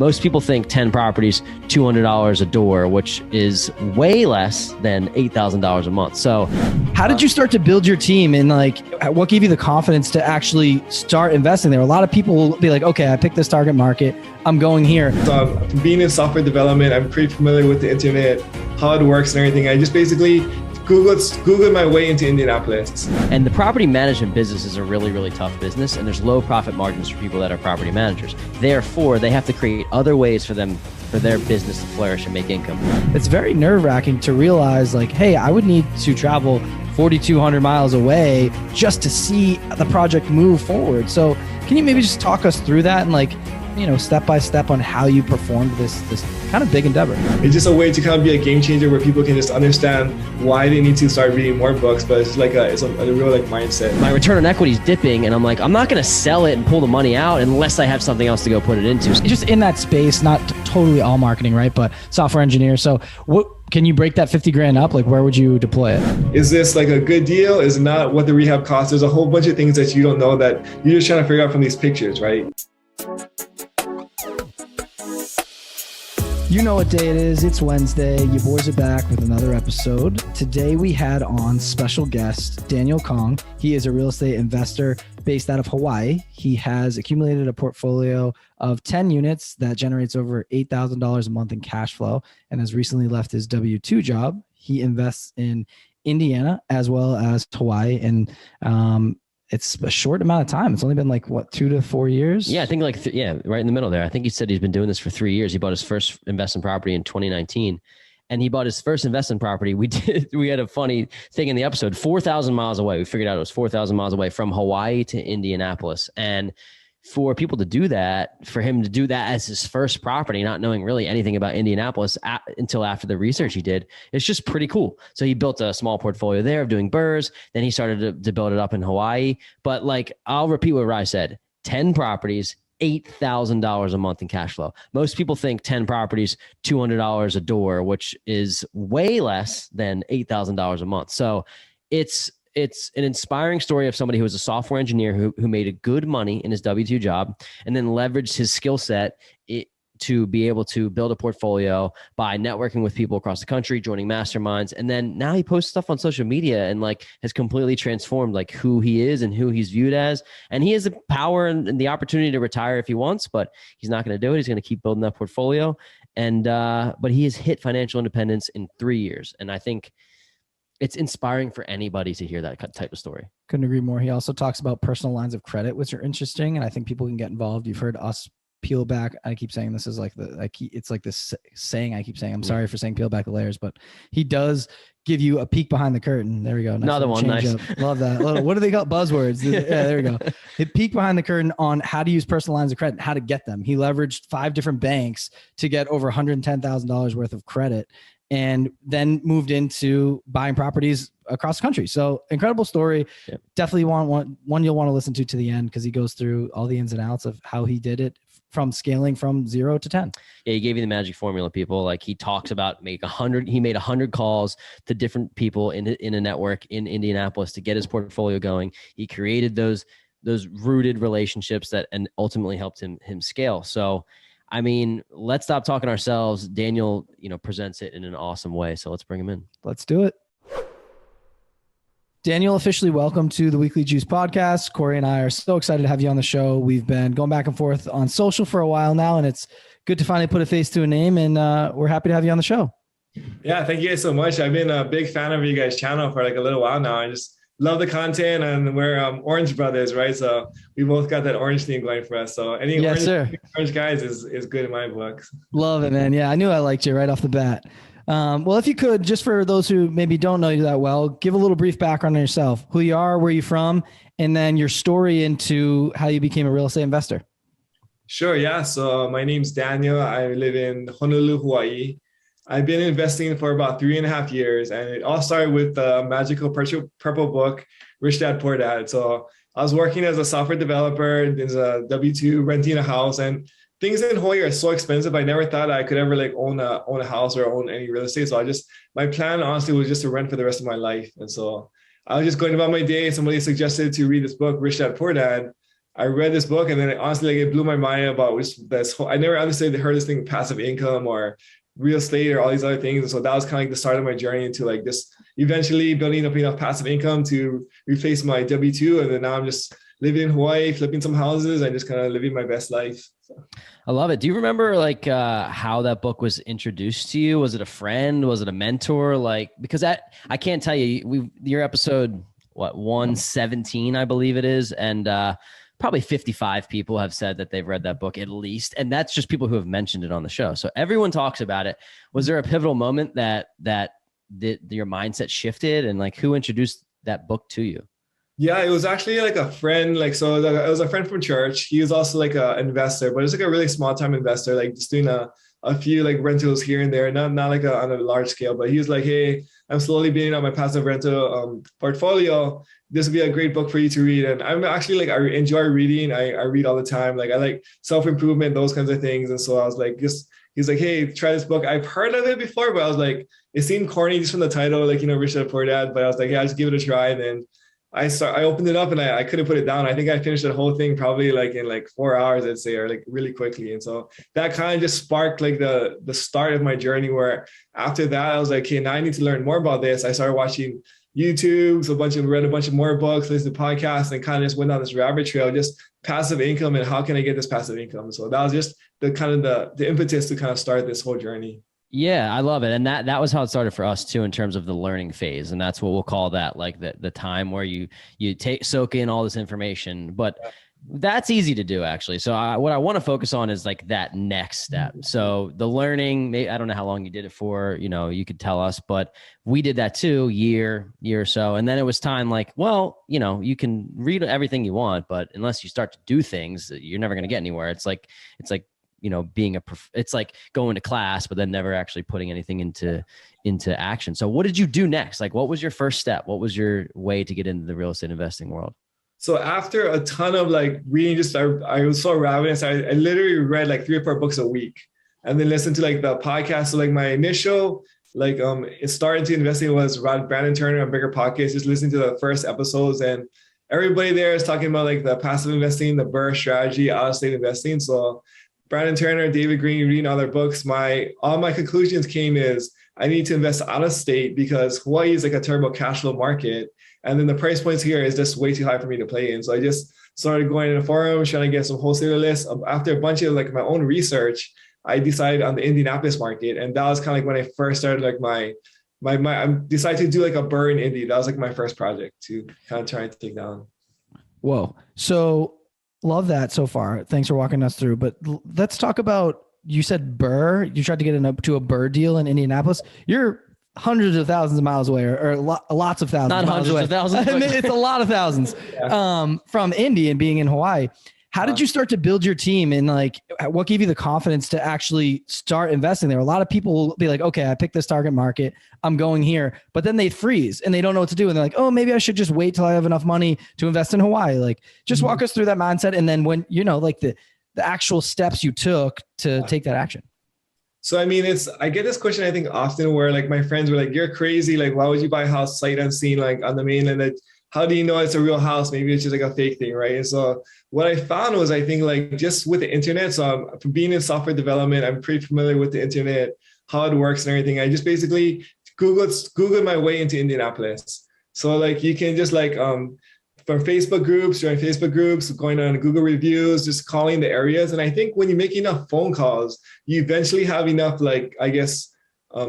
Most people think 10 properties, $200 a door, which is way less than $8,000 a month. So how did you start to build your team, and like what gave you the confidence to actually start investing there? A lot of people will be like, okay, I picked this target market, I'm going here. So being in software development, I'm pretty familiar with the internet, how it works and everything. I just basically Googled my way into Indianapolis. And the property management business is a really, really tough business, and there's low profit margins for people that are property managers. Therefore, they have to create other ways for their business to flourish and make income. It's very nerve-wracking to realize like, hey, I would need to travel 4,200 miles away just to see the project move forward. So can you maybe just talk us through that and like, you know, step by step on how you performed this kind of big endeavor? It's just a way to kind of be a game changer where people can just understand why they need to start reading more books, but it's like a real like mindset. My return on equity is dipping, and I'm like, I'm not going to sell it and pull the money out unless I have something else to go put it into. Just in that space, not totally all marketing, right? But software engineer. So what can you break that 50 grand up? Like, where would you deploy it? Is this like a good deal? Is it not what the rehab costs? There's a whole bunch of things that you don't know that you're just trying to figure out from these pictures, right? You know what day it is. It's Wednesday. You boys are back with another episode. Today we had on special guest Daniel Kong. He is a real estate investor based out of Hawaii. He has accumulated a portfolio of 10 units that generates over $8,000 a month in cash flow and has recently left his W-2 job. He invests in Indiana as well as Hawaii, and it's a short amount of time. It's only been like, what, 2 to 4 years? Yeah, I think like, right in the middle there. I think he said he's been doing this for 3 years. He bought his first investment property in 2019. And he bought his first investment property. We had a funny thing in the episode, 4,000 miles away. We figured out it was 4,000 miles away from Hawaii to Indianapolis. And for people to do that, for him to do that as his first property, not knowing really anything about Indianapolis until after the research he did, it's just pretty cool. So he built a small portfolio there of doing BRRRRs. Then he started to build it up in Hawaii. But like, I'll repeat what Rye said, 10 properties, $8,000 a month in cash flow. Most people think 10 properties, $200 a door, which is way less than $8,000 a month. So it's an inspiring story of somebody who was a software engineer who made a good money in his W-2 job and then leveraged his skill set to be able to build a portfolio by networking with people across the country, joining masterminds. And then now he posts stuff on social media and like has completely transformed like who he is and who he's viewed as. And he has the power and the opportunity to retire if he wants, but he's not going to do it. He's going to keep building that portfolio. And, but he has hit financial independence in 3 years. And I think it's inspiring for anybody to hear that type of story. Couldn't agree more. He also talks about personal lines of credit, which are interesting. And I think people can get involved. You've heard us peel back. I keep saying this is like it's like this saying I keep saying. I'm sorry for saying peel back the layers, but he does give you a peek behind the curtain. There we go. Nice. Another one. Nice. Love that. What do they call buzzwords? Yeah, there we go. A peek behind the curtain on how to use personal lines of credit, how to get them. He leveraged 5 different banks to get over $110,000 worth of credit, and then moved into buying properties across the country. So incredible story. Yeah. Definitely one you'll want to listen to the end, because he goes through all the ins and outs of how he did it from scaling from 0 to 10. Yeah, he gave you the magic formula, people. Like, he talks about he made 100 calls to different people in a network in Indianapolis to get his portfolio going. He created those rooted relationships that and ultimately helped him scale. So I mean, let's stop talking ourselves. Daniel, presents it in an awesome way. So let's bring him in. Let's do it. Daniel, officially welcome to the Weekly Juice podcast. Corey and I are so excited to have you on the show. We've been going back and forth on social for a while now, and it's good to finally put a face to a name, and we're happy to have you on the show. Yeah, thank you guys so much. I've been a big fan of you guys' channel for like a little while now. I just love the content, and we're Orange Brothers, right? So we both got that orange thing going for us. So any orange guys is good in my books. Love it, man. Yeah, I knew I liked you right off the bat. Well, if you could, just for those who maybe don't know you that well, give a little brief background on yourself, who you are, where you're from, and then your story into how you became a real estate investor. Sure. Yeah. So my name's Daniel. I live in Honolulu, Hawaii. I've been investing for about 3.5 years, and it all started with the magical purple book, Rich Dad Poor Dad. So I was working as a software developer, as a W-2, renting a house, and things in Hawaii are so expensive. I never thought I could ever own a house or own any real estate. So my plan honestly was just to rent for the rest of my life. And so I was just going about my day. Somebody suggested to read this book, Rich Dad Poor Dad. I read this book, and then honestly, like, it blew my mind about this whole, I never understood heard this thing, passive income or real estate or all these other things. And so that was kind of like the start of my journey into like just eventually building up enough passive income to replace my W-2. And then now I'm just living in Hawaii, flipping some houses, and just kind of living my best life. So. I love it. Do you remember like how that book was introduced to you? Was it a friend? Was it a mentor? Like, because I can't tell you, your episode, what, 117, I believe it is. And probably 55 people have said that they've read that book at least. And that's just people who have mentioned it on the show. So everyone talks about it. Was there a pivotal moment that your mindset shifted, and like who introduced that book to you? Yeah, it was actually like a friend. Like, so it was a friend from church. He was also like an investor, but it's like a really small time investor, like just doing a few like rentals here and there, not like on a large scale. But he was like, hey, I'm slowly building up my passive rental portfolio. This would be a great book for you to read. And I'm actually like, I enjoy reading. I read all the time. Like, I like self-improvement, those kinds of things. And so I was like, he's like, hey, try this book. I've heard of it before, but I was like, it seemed corny just from the title, like, Rich Dad Poor Dad. But I was like, yeah, just give it a try. And then I opened it up, and I couldn't put it down. I think I finished the whole thing probably like in like 4 hours, I'd say, or like really quickly. And so that kind of just sparked like the start of my journey, where after that I was like, okay, now I need to learn more about this. I started watching YouTube, so read a bunch of more books, listened to podcasts, and kind of just went down this rabbit trail, just passive income and how can I get this passive income. So that was just the kind of the impetus to kind of start this whole journey. Yeah, I love it. And that was how it started for us too, in terms of the learning phase. And that's what we'll call that, like the time where you soak in all this information. But that's easy to do, actually. So what I want to focus on is like that next step. So the learning, I don't know how long you did it for, you could tell us, but we did that too, year or so. And then it was time like, well, you can read everything you want, but unless you start to do things, you're never going to get anywhere. It's like, it's like going to class, but then never actually putting anything into action. So what did you do next? Like, what was your first step? What was your way to get into the real estate investing world? So after a ton of like reading, I was so ravenous. I literally read like 3 or 4 books a week, and then listened to like the podcast. So like my initial, like, it started to investing was Brandon Turner on Bigger Pockets, just listening to the first episodes, and everybody there is talking about like the passive investing, the BRRRR strategy, out of state investing. So Brandon Turner, David Green, reading all their books, all my conclusions came is I need to invest out of state because Hawaii is like a terrible cash flow market. And then the price points here is just way too high for me to play in. So I just started going in a forum, trying to get some wholesaler lists. After a bunch of like my own research, I decided on the Indianapolis market. And that was kind of like when I first started like I decided to do like a BRRRR in Indy. That was like my first project to kind of try to take down. Whoa. So love that so far. Thanks for walking us through. But let's talk about, you said BRRRR. You tried to get to a BRRRR deal in Indianapolis. You're hundreds of thousands of miles away, or lots of thousands. Not hundreds of thousands. I mean, it's a lot of thousands from Indy and being in Hawaii. How did you start to build your team, and like what gave you the confidence to actually start investing there? A lot of people will be like, okay, I picked this target market, I'm going here, but then they freeze and they don't know what to do. And they're like, oh, maybe I should just wait till I have enough money to invest in Hawaii. Like, just walk us through that mindset. And then when, like the actual steps you took to take that action. So, I mean, I get this question, I think, often, where like my friends were like, you're crazy. Like, why would you buy a house sight unseen, like on the mainland? That, how do you know it's a real house? Maybe it's just like a fake thing, right? And so what I found was, I think, like just with the internet, so from being in software development, I'm pretty familiar with the internet, how it works and everything. I just basically Googled my way into Indianapolis. So like you can just like from Facebook groups, join Facebook groups, going on Google reviews, just calling the areas. And I think when you make enough phone calls, you eventually have enough, like, I guess,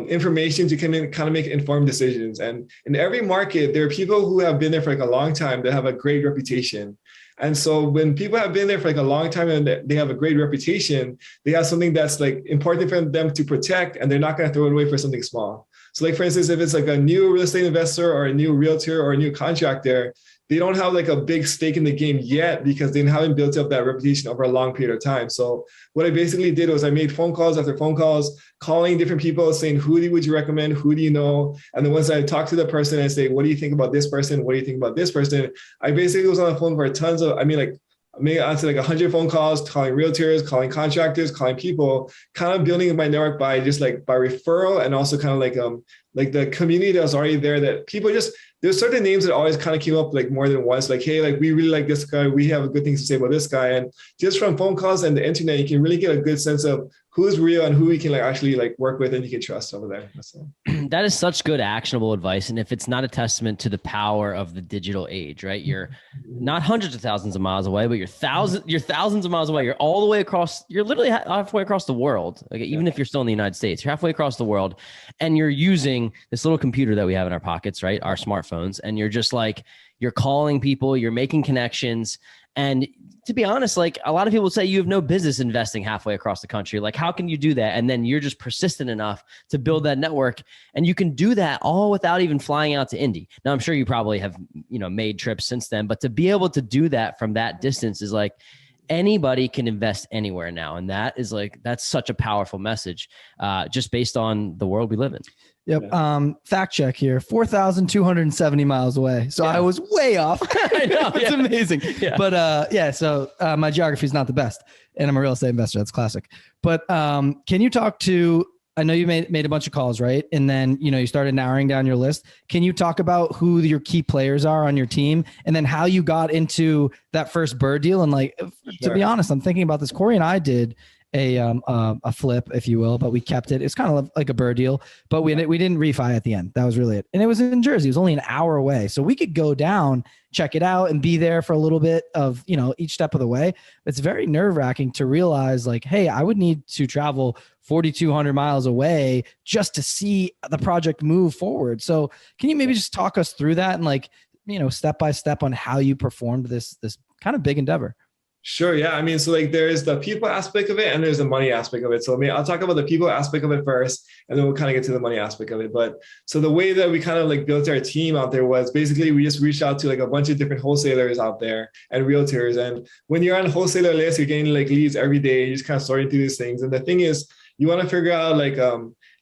information to kind of make informed decisions. And in every market, there are people who have been there for like a long time that have a great reputation. And so when people have been there for like a long time and they have a great reputation, they have something that's like important for them to protect, and they're not going to throw it away for something small. So like, for instance, if it's like a new real estate investor or a new realtor or a new contractor, they don't have like a big stake in the game yet because they haven't built up that reputation over a long period of time. So what I basically did was I made phone calls after phone calls, calling different people, saying, would you recommend? Who do you know? And then once I talk to the person and say, what do you think about this person? What do you think about this person? I basically was on the phone for I answered like 100 phone calls, calling realtors, calling contractors, calling people, kind of building my network by referral, and also kind of like the community that was already there, that people just there's certain names that always kind of came up like more than once, like, hey, like we really like this guy. We have good things to say about this guy. And just from phone calls and the internet, you can really get a good sense of who's real and who we can like actually like work with and you can trust over there. So. That is such good actionable advice. And if it's not a testament to the power of the digital age, right? You're not hundreds of thousands of miles away, but you're thousands of miles away. You're all the way across, you're literally halfway across the world. Like, even if you're still in the United States, you're halfway across the world and you're using this little computer that we have in our pockets, right? Our smartphones. And you're just like, you're calling people, you're making connections. And to be honest, like a lot of people say you have no business investing halfway across the country. Like, how can you do that? And then you're just persistent enough to build that network. And you can do that all without even flying out to Indy. Now, I'm sure you probably have, made trips since then, but to be able to do that from that distance is like, anybody can invest anywhere now. And that is like, that's such a powerful message, just based on the world we live in. Yep. Yeah. Fact check here, 4,270 miles away. So I was way off. I know, it's amazing. Yeah. But so my geography is not the best and I'm a real estate investor. That's classic. But can you talk to, I know you made a bunch of calls, right? And then, you started narrowing down your list. Can you talk about who your key players are on your team and then how you got into that first BRRRR deal? And like, to be honest, I'm thinking about this. Corey and I did a flip, if you will, but we kept it. It's kind of like a BRRRR deal, but we didn't refi at the end. That was really it. And it was in Jersey. It was only an hour away. So we could go down, check it out and be there for a little bit of, each step of the way. It's very nerve wracking to realize like, hey, I would need to travel 4,200 miles away just to see the project move forward. So can you maybe just talk us through that and like, step by step on how you performed this kind of big endeavor? Sure. Yeah. I mean, so like there's the people aspect of it and there's the money aspect of it. So I'll talk about the people aspect of it first, and then we'll kind of get to the money aspect of it. But so the way that we kind of like built our team out there was basically we just reached out to like a bunch of different wholesalers out there and realtors. And when you're on a wholesaler list, you're getting like leads every day. You're just kind of sorting through these things. And the thing is, you want to figure out like,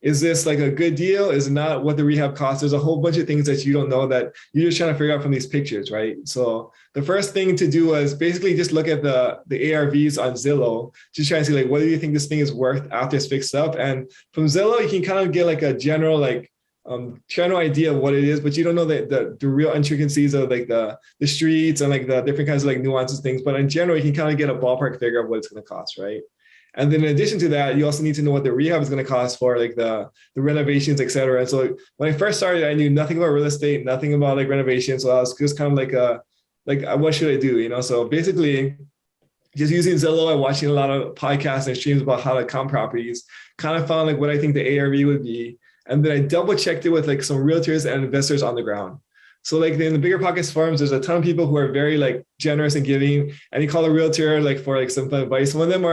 is this like a good deal? Is it not what the rehab costs? There's a whole bunch of things that you don't know that you're just trying to figure out from these pictures, right? So the first thing to do was basically just look at the ARVs on Zillow, just try and see like, what do you think this thing is worth after it's fixed up? And from Zillow, you can kind of get like a general idea of what it is, but you don't know the real intricacies of like the streets and like the different kinds of like nuances things. But in general, you can kind of get a ballpark figure of what it's going to cost, right? And then in addition to that, you also need to know what the rehab is going to cost for like the renovations, et cetera. And so when I first started, I knew nothing about real estate, nothing about like renovations. So I was just kind of like, what should I do? So basically just using Zillow and watching a lot of podcasts and streams about how to count properties, kind of found like what I think the ARV would be. And then I double checked it with like some realtors and investors on the ground. So like in the Bigger Pockets forums, there's a ton of people who are very like generous and giving, and you call a realtor like for like some advice. Some of them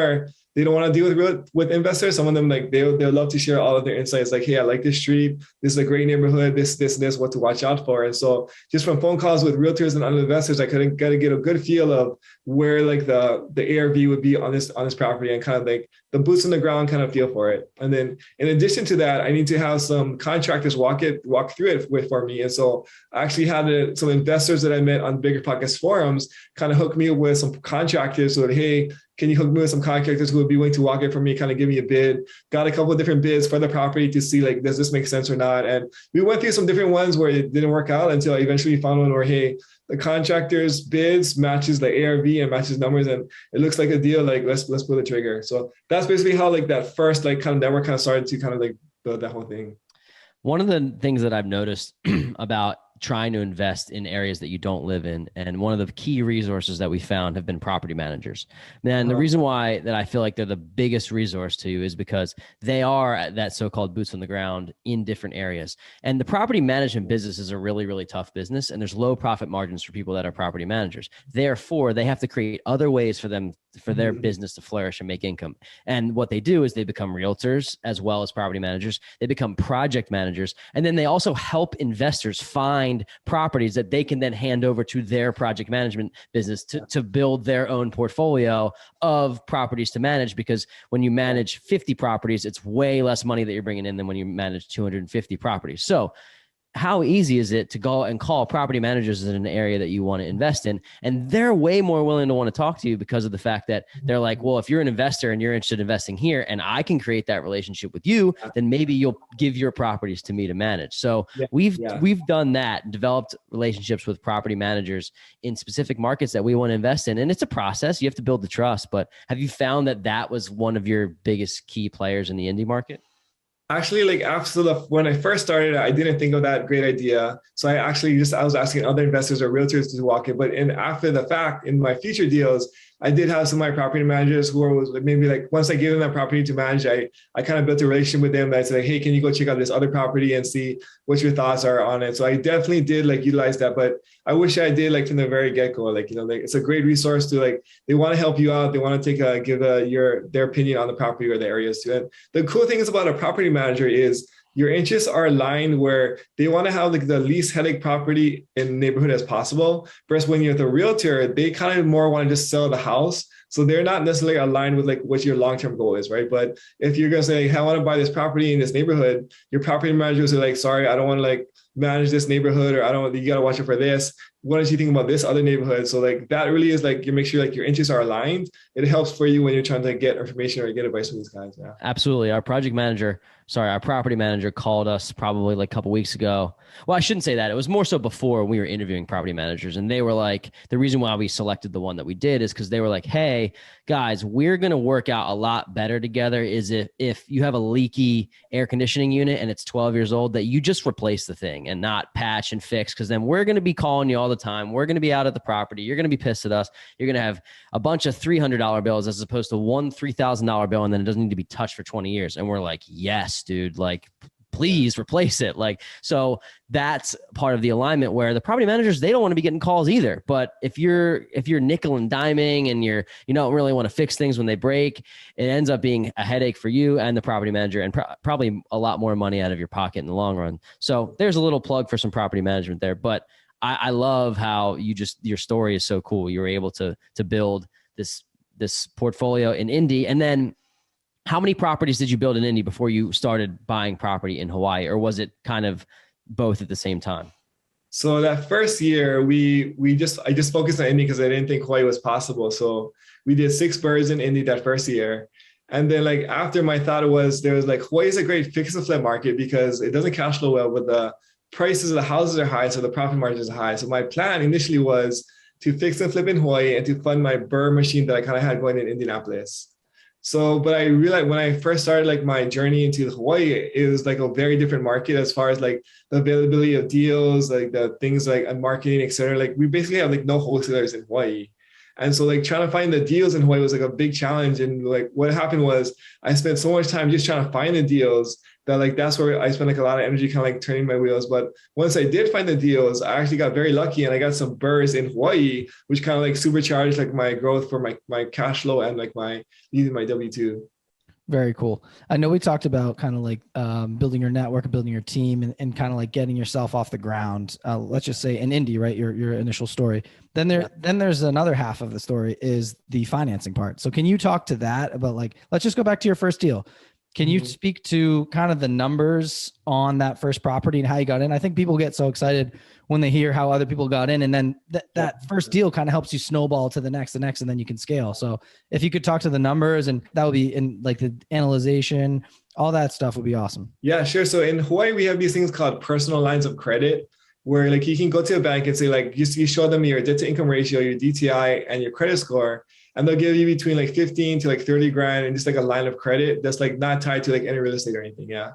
they don't want to deal with investors. Some of them like they'll love to share all of their insights. Like, hey, I like this street. This is a great neighborhood. This, what to watch out for. And so just from phone calls with realtors and other investors, I couldn't get a good feel of where like the ARV would be on this property and kind of like the boots on the ground kind of feel for it. And then in addition to that, I need to have some contractors walk through it for me. And so I actually had some investors that I met on Bigger Pockets forums kind of hook me up with some contractors. So that, hey, can you hook me with some contractors who would be willing to walk it for me, kind of give me a bid? Got a couple of different bids for the property to see like, does this make sense or not? And we went through some different ones where it didn't work out until I eventually found one where, hey, the contractor's bids matches the ARV and matches numbers, and it looks like a deal. Like let's pull the trigger. So that's basically how like that first like kind of network kind of started to kind of like build that whole thing. One of the things that I've noticed about trying to invest in areas that you don't live in, and one of the key resources that we found have been property managers. And the reason why that I feel like they're the biggest resource to you is because they are that so-called boots on the ground in different areas. And the property management business is a really, really tough business, and there's low profit margins for people that are property managers. Therefore, they have to create other ways for their business to flourish and make income. And what they do is they become realtors as well as property managers. They become project managers. And then they also help investors find properties that they can then hand over to their project management business to build their own portfolio of properties to manage. Because when you manage 50 properties, it's way less money that you're bringing in than when you manage 250 properties. So how easy is it to go and call property managers in an area that you want to invest in? And they're way more willing to want to talk to you because of the fact that they're like, well, if you're an investor and you're interested in investing here and I can create that relationship with you, then maybe you'll give your properties to me to manage. So we've done that, developed relationships with property managers in specific markets that we want to invest in. And it's a process. You have to build the trust. But have you found that that was one of your biggest key players in the indie market? Actually, like after when I first started, I didn't think of that great idea. So I was asking other investors or realtors to walk it. But after the fact, in my future deals, I did have some of my property managers who was maybe like, once I gave them that property to manage, I kind of built a relationship with them. I said, hey, can you go check out this other property and see what your thoughts are on it? So I definitely did like utilize that, but I wish I did like from the very get-go, like, like it's a great resource to like, they want to help you out. They want to give their opinion on the property or the areas too. And the cool thing is about a property manager is your interests are aligned where they want to have like the least headache property in the neighborhood as possible. Versus when you're the realtor, they kind of more want to just sell the house. So they're not necessarily aligned with like what your long-term goal is, right? But if you're going to say, hey, I want to buy this property in this neighborhood, your property managers are like, sorry, I don't want to like manage this neighborhood, or you got to watch it for this. What did you think about this other neighborhood? So like that really is like, you make sure like your interests are aligned. It helps for you when you're trying to get information or get advice from these guys. Yeah, absolutely. Our property manager called us probably like a couple weeks ago. Well, I shouldn't say that. It was more so before we were interviewing property managers. And they were like, the reason why we selected the one that we did is because they were like, hey, guys, we're going to work out a lot better together is if you have a leaky air conditioning unit and it's 12 years old, that you just replace the thing and not patch and fix. Because then we're going to be calling you all the time. We're going to be out at the property. You're going to be pissed at us. You're going to have a bunch of $300 bills as opposed to one $3,000 bill. And then it doesn't need to be touched for 20 years. And we're like, yes, dude, like, please replace it. Like, so that's part of the alignment where the property managers, they don't want to be getting calls either. But if you're nickel and diming and you don't really want to fix things when they break, it ends up being a headache for you and the property manager and probably a lot more money out of your pocket in the long run. So there's a little plug for some property management there, but I love how your story is so cool. You were able to build this portfolio in Indy. And then how many properties did you build in Indy before you started buying property in Hawaii? Or was it kind of both at the same time? So that first year, I just focused on Indy because I didn't think Hawaii was possible. So we did 6 BRRRRs in Indy that first year. And then like after my thought was like, Hawaii is a great fix and flip market because it doesn't cash flow well, but the prices of the houses are high. So the profit margins are high. So my plan initially was to fix and flip in Hawaii and to fund my BRRRR machine that I kind of had going in Indianapolis. So, but I realized when I first started like my journey into Hawaii, it was like a very different market as far as like the availability of deals, like the things like marketing, et cetera. Like we basically have like no wholesalers in Hawaii. And so like trying to find the deals in Hawaii was like a big challenge. And like what happened was I spent so much time just trying to find the deals that like, that's where I spent like a lot of energy kind of like turning my wheels. But once I did find the deals, I actually got very lucky and I got some BRRRRs in Hawaii, which kind of like supercharged like my growth for my cash flow and like using my W-2. Very cool. I know we talked about kind of like building your network and building your team and kind of like getting yourself off the ground. Let's just say in Indy, right? Your initial story. Then there's another half of the story is the financing part. So can you talk to that about like, let's just go back to your first deal. Can you speak to kind of the numbers on that first property and how you got in? I think people get so excited when they hear how other people got in, and then that first deal kind of helps you snowball to the next, and then you can scale. So if you could talk to the numbers, and that would be in like the analyzation, all that stuff would be awesome. Yeah, sure. So in Hawaii, we have these things called personal lines of credit, where like you can go to a bank and say like, you show them your debt to income ratio, your DTI, and your credit score. And they'll give you between like 15 to like 30 grand and just like a line of credit that's like not tied to like any real estate or anything. Yeah.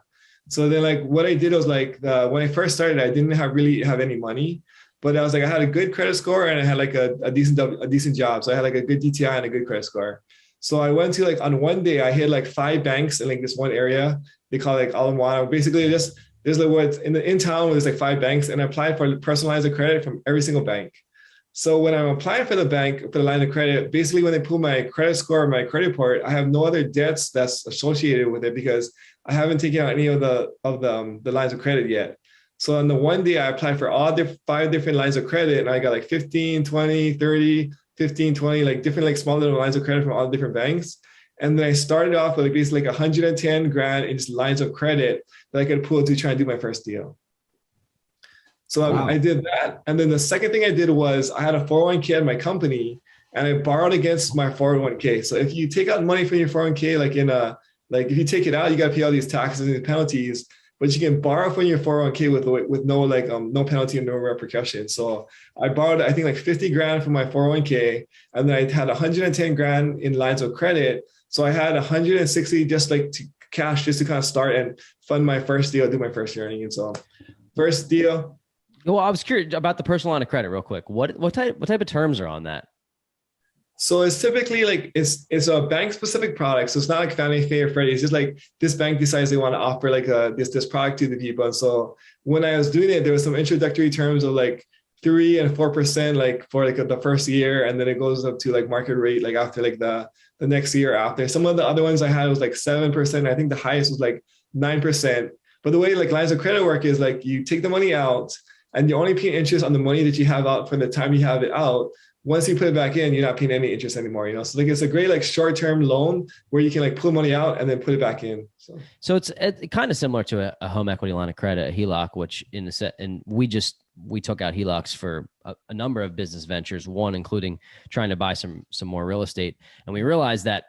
So then like what I did was like, when I first started, I didn't really have any money, but I was like, I had a good credit score and I had like a decent job. So I had like a good DTI and a good credit score. So I went to like, on one day, I hit like 5 banks in like this one area. They call it like Alamoana. Basically there's like what in town, there's like 5 banks, and I applied for personalized credit from every single bank. So when I'm applying for the line of credit, basically when they pull my credit score or my credit report, I have no other debts that's associated with it because I haven't taken out any of the lines of credit yet. So on the one day I applied for all the 5 different lines of credit, and I got like 15, 20, 30, 15, 20, like different like small little lines of credit from all the different banks. And then I started off with like basically like 110 grand in just lines of credit that I could pull to try and do my first deal. So Wow. I did that. And then the second thing I did was I had a 401k at my company and I borrowed against my 401k. So if you take out money from your 401k, like if you take it out, you got to pay all these taxes and penalties, but you can borrow from your 401k with no no penalty and no repercussion. So I borrowed, I think like 50 grand from my 401k, and then I had 110 grand in lines of credit. So I had 160 just like to cash just to kind of start and fund my first deal, do my first journey. And so first deal. Well, I was curious about the personal line of credit real quick. What type of terms are on that? So it's typically like it's a bank specific product. So it's not like Fannie Mae or Freddie. It's just like this bank decides they want to offer like this product to the people. And so when I was doing it, there was some introductory terms of like 3 and 4% like for like the first year, and then it goes up to like market rate like after like the next year after. Some of the other ones I had was like 7%. I think the highest was like 9%. But the way like lines of credit work is like you take the money out and you only pay interest on the money that you have out for the time you have it out. Once you put it back in, you're not paying any interest anymore, you know? So like, it's a great, like short-term loan where you can like pull money out and then put it back in. So it's kind of similar to a home equity line of credit, a HELOC, which and we took out HELOCs for a number of business ventures, one including trying to buy some more real estate. And we realized that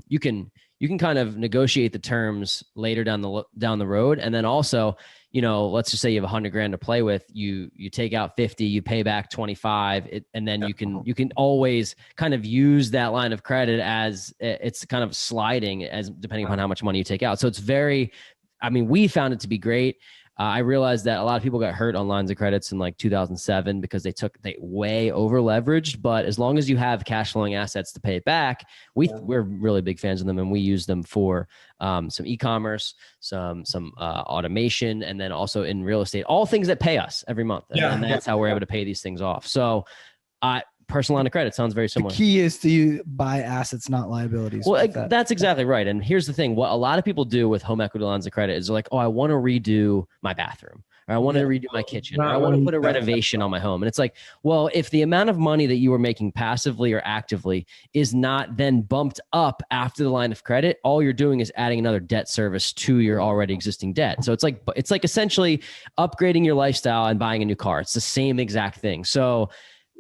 you can kind of negotiate the terms later down the road. And then also, you know, let's just say you have 100 grand to play with, you take out 50, you pay back 25, and then you can always kind of use that line of credit as it's kind of sliding as depending upon how much money you take out. So it's we found it to be great. I realized that a lot of people got hurt on lines of credits in like 2007 because they way over leveraged. But as long as you have cash flowing assets to pay it back, we're really big fans of them, and we use them for some e-commerce, some automation, and then also in real estate, all things that pay us every month, and that's how we're able to pay these things off. So, personal line of credit sounds very similar. The key is to buy assets, not liabilities. Well, that's exactly right. And here's the thing. What a lot of people do with home equity lines of credit is they're like, oh, I want to redo my bathroom, or I want to redo my kitchen, or I want to put a renovation on my home. And it's like, well, if the amount of money that you were making passively or actively is not then bumped up after the line of credit, all you're doing is adding another debt service to your already existing debt. So it's like essentially upgrading your lifestyle and buying a new car. It's the same exact thing. So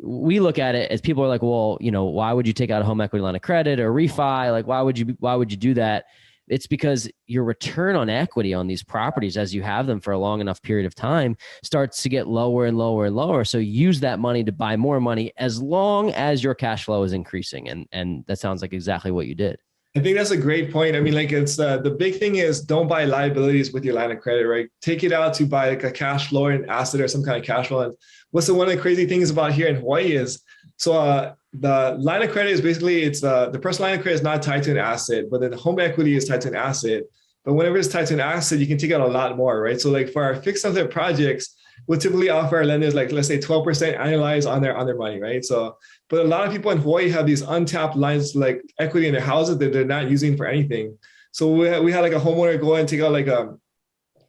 we look at it as people are like, well, you know, why would you take out a home equity line of credit or refi? Like, why would you do that? It's because your return on equity on these properties, as you have them for a long enough period of time, starts to get lower and lower and lower. So use that money to buy more money as long as your cash flow is increasing. And that sounds like exactly what you did. I think that's a great point. I mean, like it's the big thing is don't buy liabilities with your line of credit, right? Take it out to buy like a cash flow or an asset or some kind of cash flow. And one of the crazy things about here in Hawaii is, so the line of credit is basically, it's the personal line of credit is not tied to an asset, but then the home equity is tied to an asset. But whenever it's tied to an asset, you can take out a lot more, right? So like for our fixed asset projects, we'll typically offer our lenders like, let's say 12% annualized on their money, right? So, but a lot of people in Hawaii have these untapped lines like equity in their houses that they're not using for anything. So we had like a homeowner go and take out like a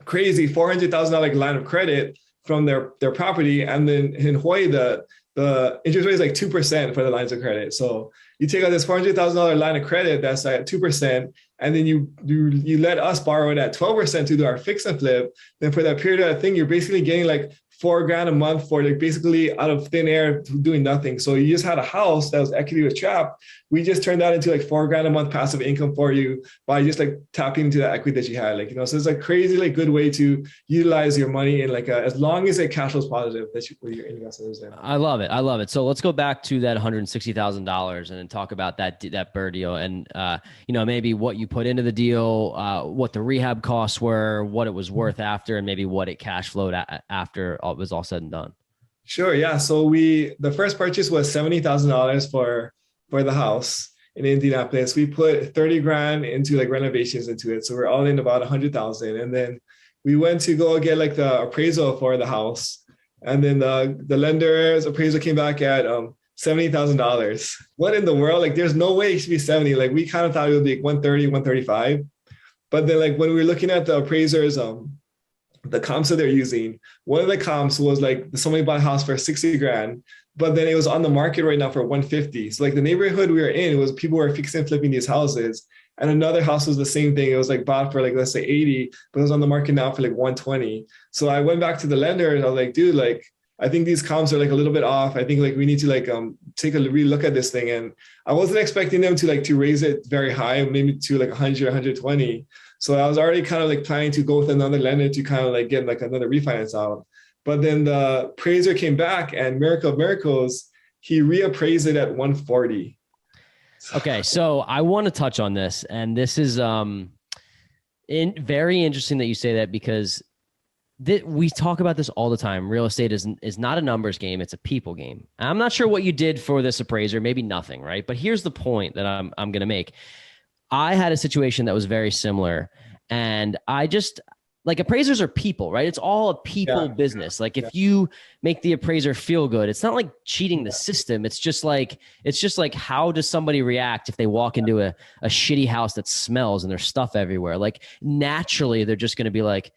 crazy $400,000 line of credit from their property. And then in Hawaii, the interest rate is like 2% for the lines of credit. So you take out this $400,000 line of credit that's at 2%, and then you let us borrow it at 12% to do our fix and flip. Then for that period of thing, you're basically getting like $4,000 a month for like basically out of thin air doing nothing. So you just had a house that was equity was trapped. We just turned that into like $4,000 a month passive income for you by just like tapping into the equity that you had, like, you know, so it's a crazy, like good way to utilize your money in like as long as it cash flows positive that you're investing in. I love it. So let's go back to that $160,000 and then talk about that BRRRR deal and, you know, maybe what you put into the deal, what the rehab costs were, what it was worth after, and maybe what it cash flowed after it was all said and done. Sure. Yeah. So the first purchase was $70,000 for the house in Indianapolis. We put 30 grand into like renovations into it. So we're all in about 100,000. And then we went to go get like the appraisal for the house. And then the lender's appraisal came back at $70,000. What in the world? Like there's no way it should be 70. Like we kind of thought it would be like 130, 135. But then like when we were looking at the appraisers, the comps that they're using, one of the comps was like somebody bought a house for 60 grand, but then it was on the market right now for 150. So like the neighborhood we were in, it was people were fixing and flipping these houses. And another house was the same thing. It was like bought for like, let's say 80, but it was on the market now for like 120. So I went back to the lender and I was like, dude, like, I think these comps are like a little bit off. I think like we need to like take a real look at this thing. And I wasn't expecting them to like to raise it very high, maybe to like 100, 120. So I was already kind of like planning to go with another lender to kind of like get like another refinance out. But then the appraiser came back and miracle of miracles, he reappraised it at 140. Okay, so I want to touch on this, and this is very interesting that you say that, because we talk about this all the time. Real estate is not a numbers game; it's a people game. I'm not sure what you did for this appraiser, maybe nothing, right? But here's the point that I'm going to make. I had a situation that was very similar, and I just, like, appraisers are people, right? It's all a people business. Like, if you make the appraiser feel good, it's not like cheating the system. It's just like how does somebody react if they walk into a shitty house that smells and there's stuff everywhere? Like, naturally, they're just going to be like,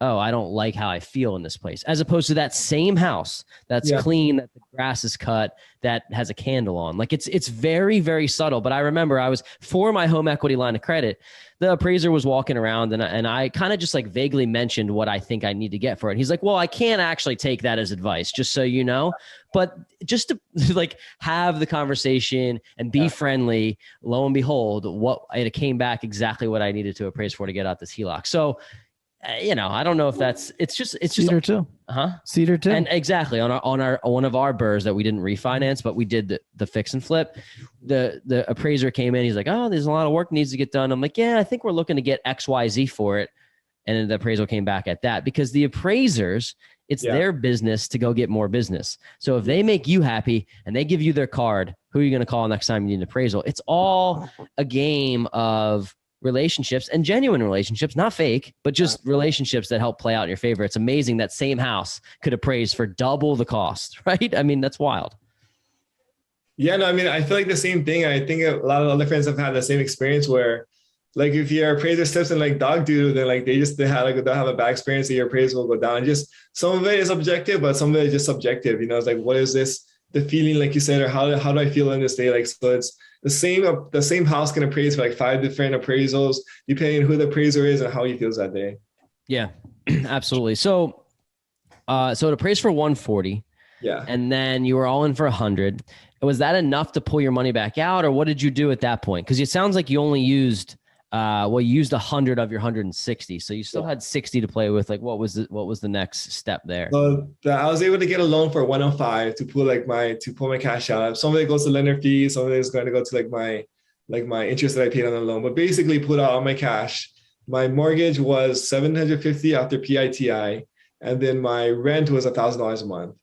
oh, I don't like how I feel in this place, as opposed to that same house that's clean, that the grass is cut, that has a candle on. Like, it's very, very subtle. But I remember I was, for my home equity line of credit, the appraiser was walking around and I kind of just like vaguely mentioned what I think I need to get for it. He's like, well, I can't actually take that as advice, just so you know, but just to like have the conversation and be friendly. Lo and behold, it came back exactly what I needed to appraise for to get out this HELOC. So, I don't know if it's just Cedar too. Cedar too. And exactly on our one of our BRRRRs that we didn't refinance, but we did the fix and flip. The appraiser came in. He's like, oh, there's a lot of work needs to get done. I'm like, yeah, I think we're looking to get XYZ for it. And then the appraisal came back at that, because the appraisers, it's their business to go get more business. So if they make you happy and they give you their card, who are you going to call next time you need an appraisal? It's all a game of relationships, and genuine relationships, not fake, but just relationships that help play out in your favor. It's amazing that same house could appraise for double the cost, right? I mean, that's wild. Yeah, no, I mean, I feel like the same thing. I think a lot of other friends have had the same experience where, like, if your appraiser steps in like dog doo, then like they'll have a bad experience, and your appraisal will go down. And just some of it is objective, but some of it is just subjective. It's like, what is this? The feeling, like you said, or how do I feel in this day? Like, so it's the same house can appraise for like 5 different appraisals, depending on who the appraiser is and how he feels that day. Yeah, absolutely. So it appraised for 140. Yeah. And then you were all in for 100. Was that enough to pull your money back out, or what did you do at that point? Because it sounds like you only used you used 100 of your 160, so you still had 60 to play with. Like, what was the next step there? So I was able to get a loan for 105 to pull my cash out. Some of it goes to lender fees, some of it is going to go to like my interest that I paid on the loan. But basically, put out all my cash. My mortgage was $750 after PITI, and then my rent was $1,000 a month.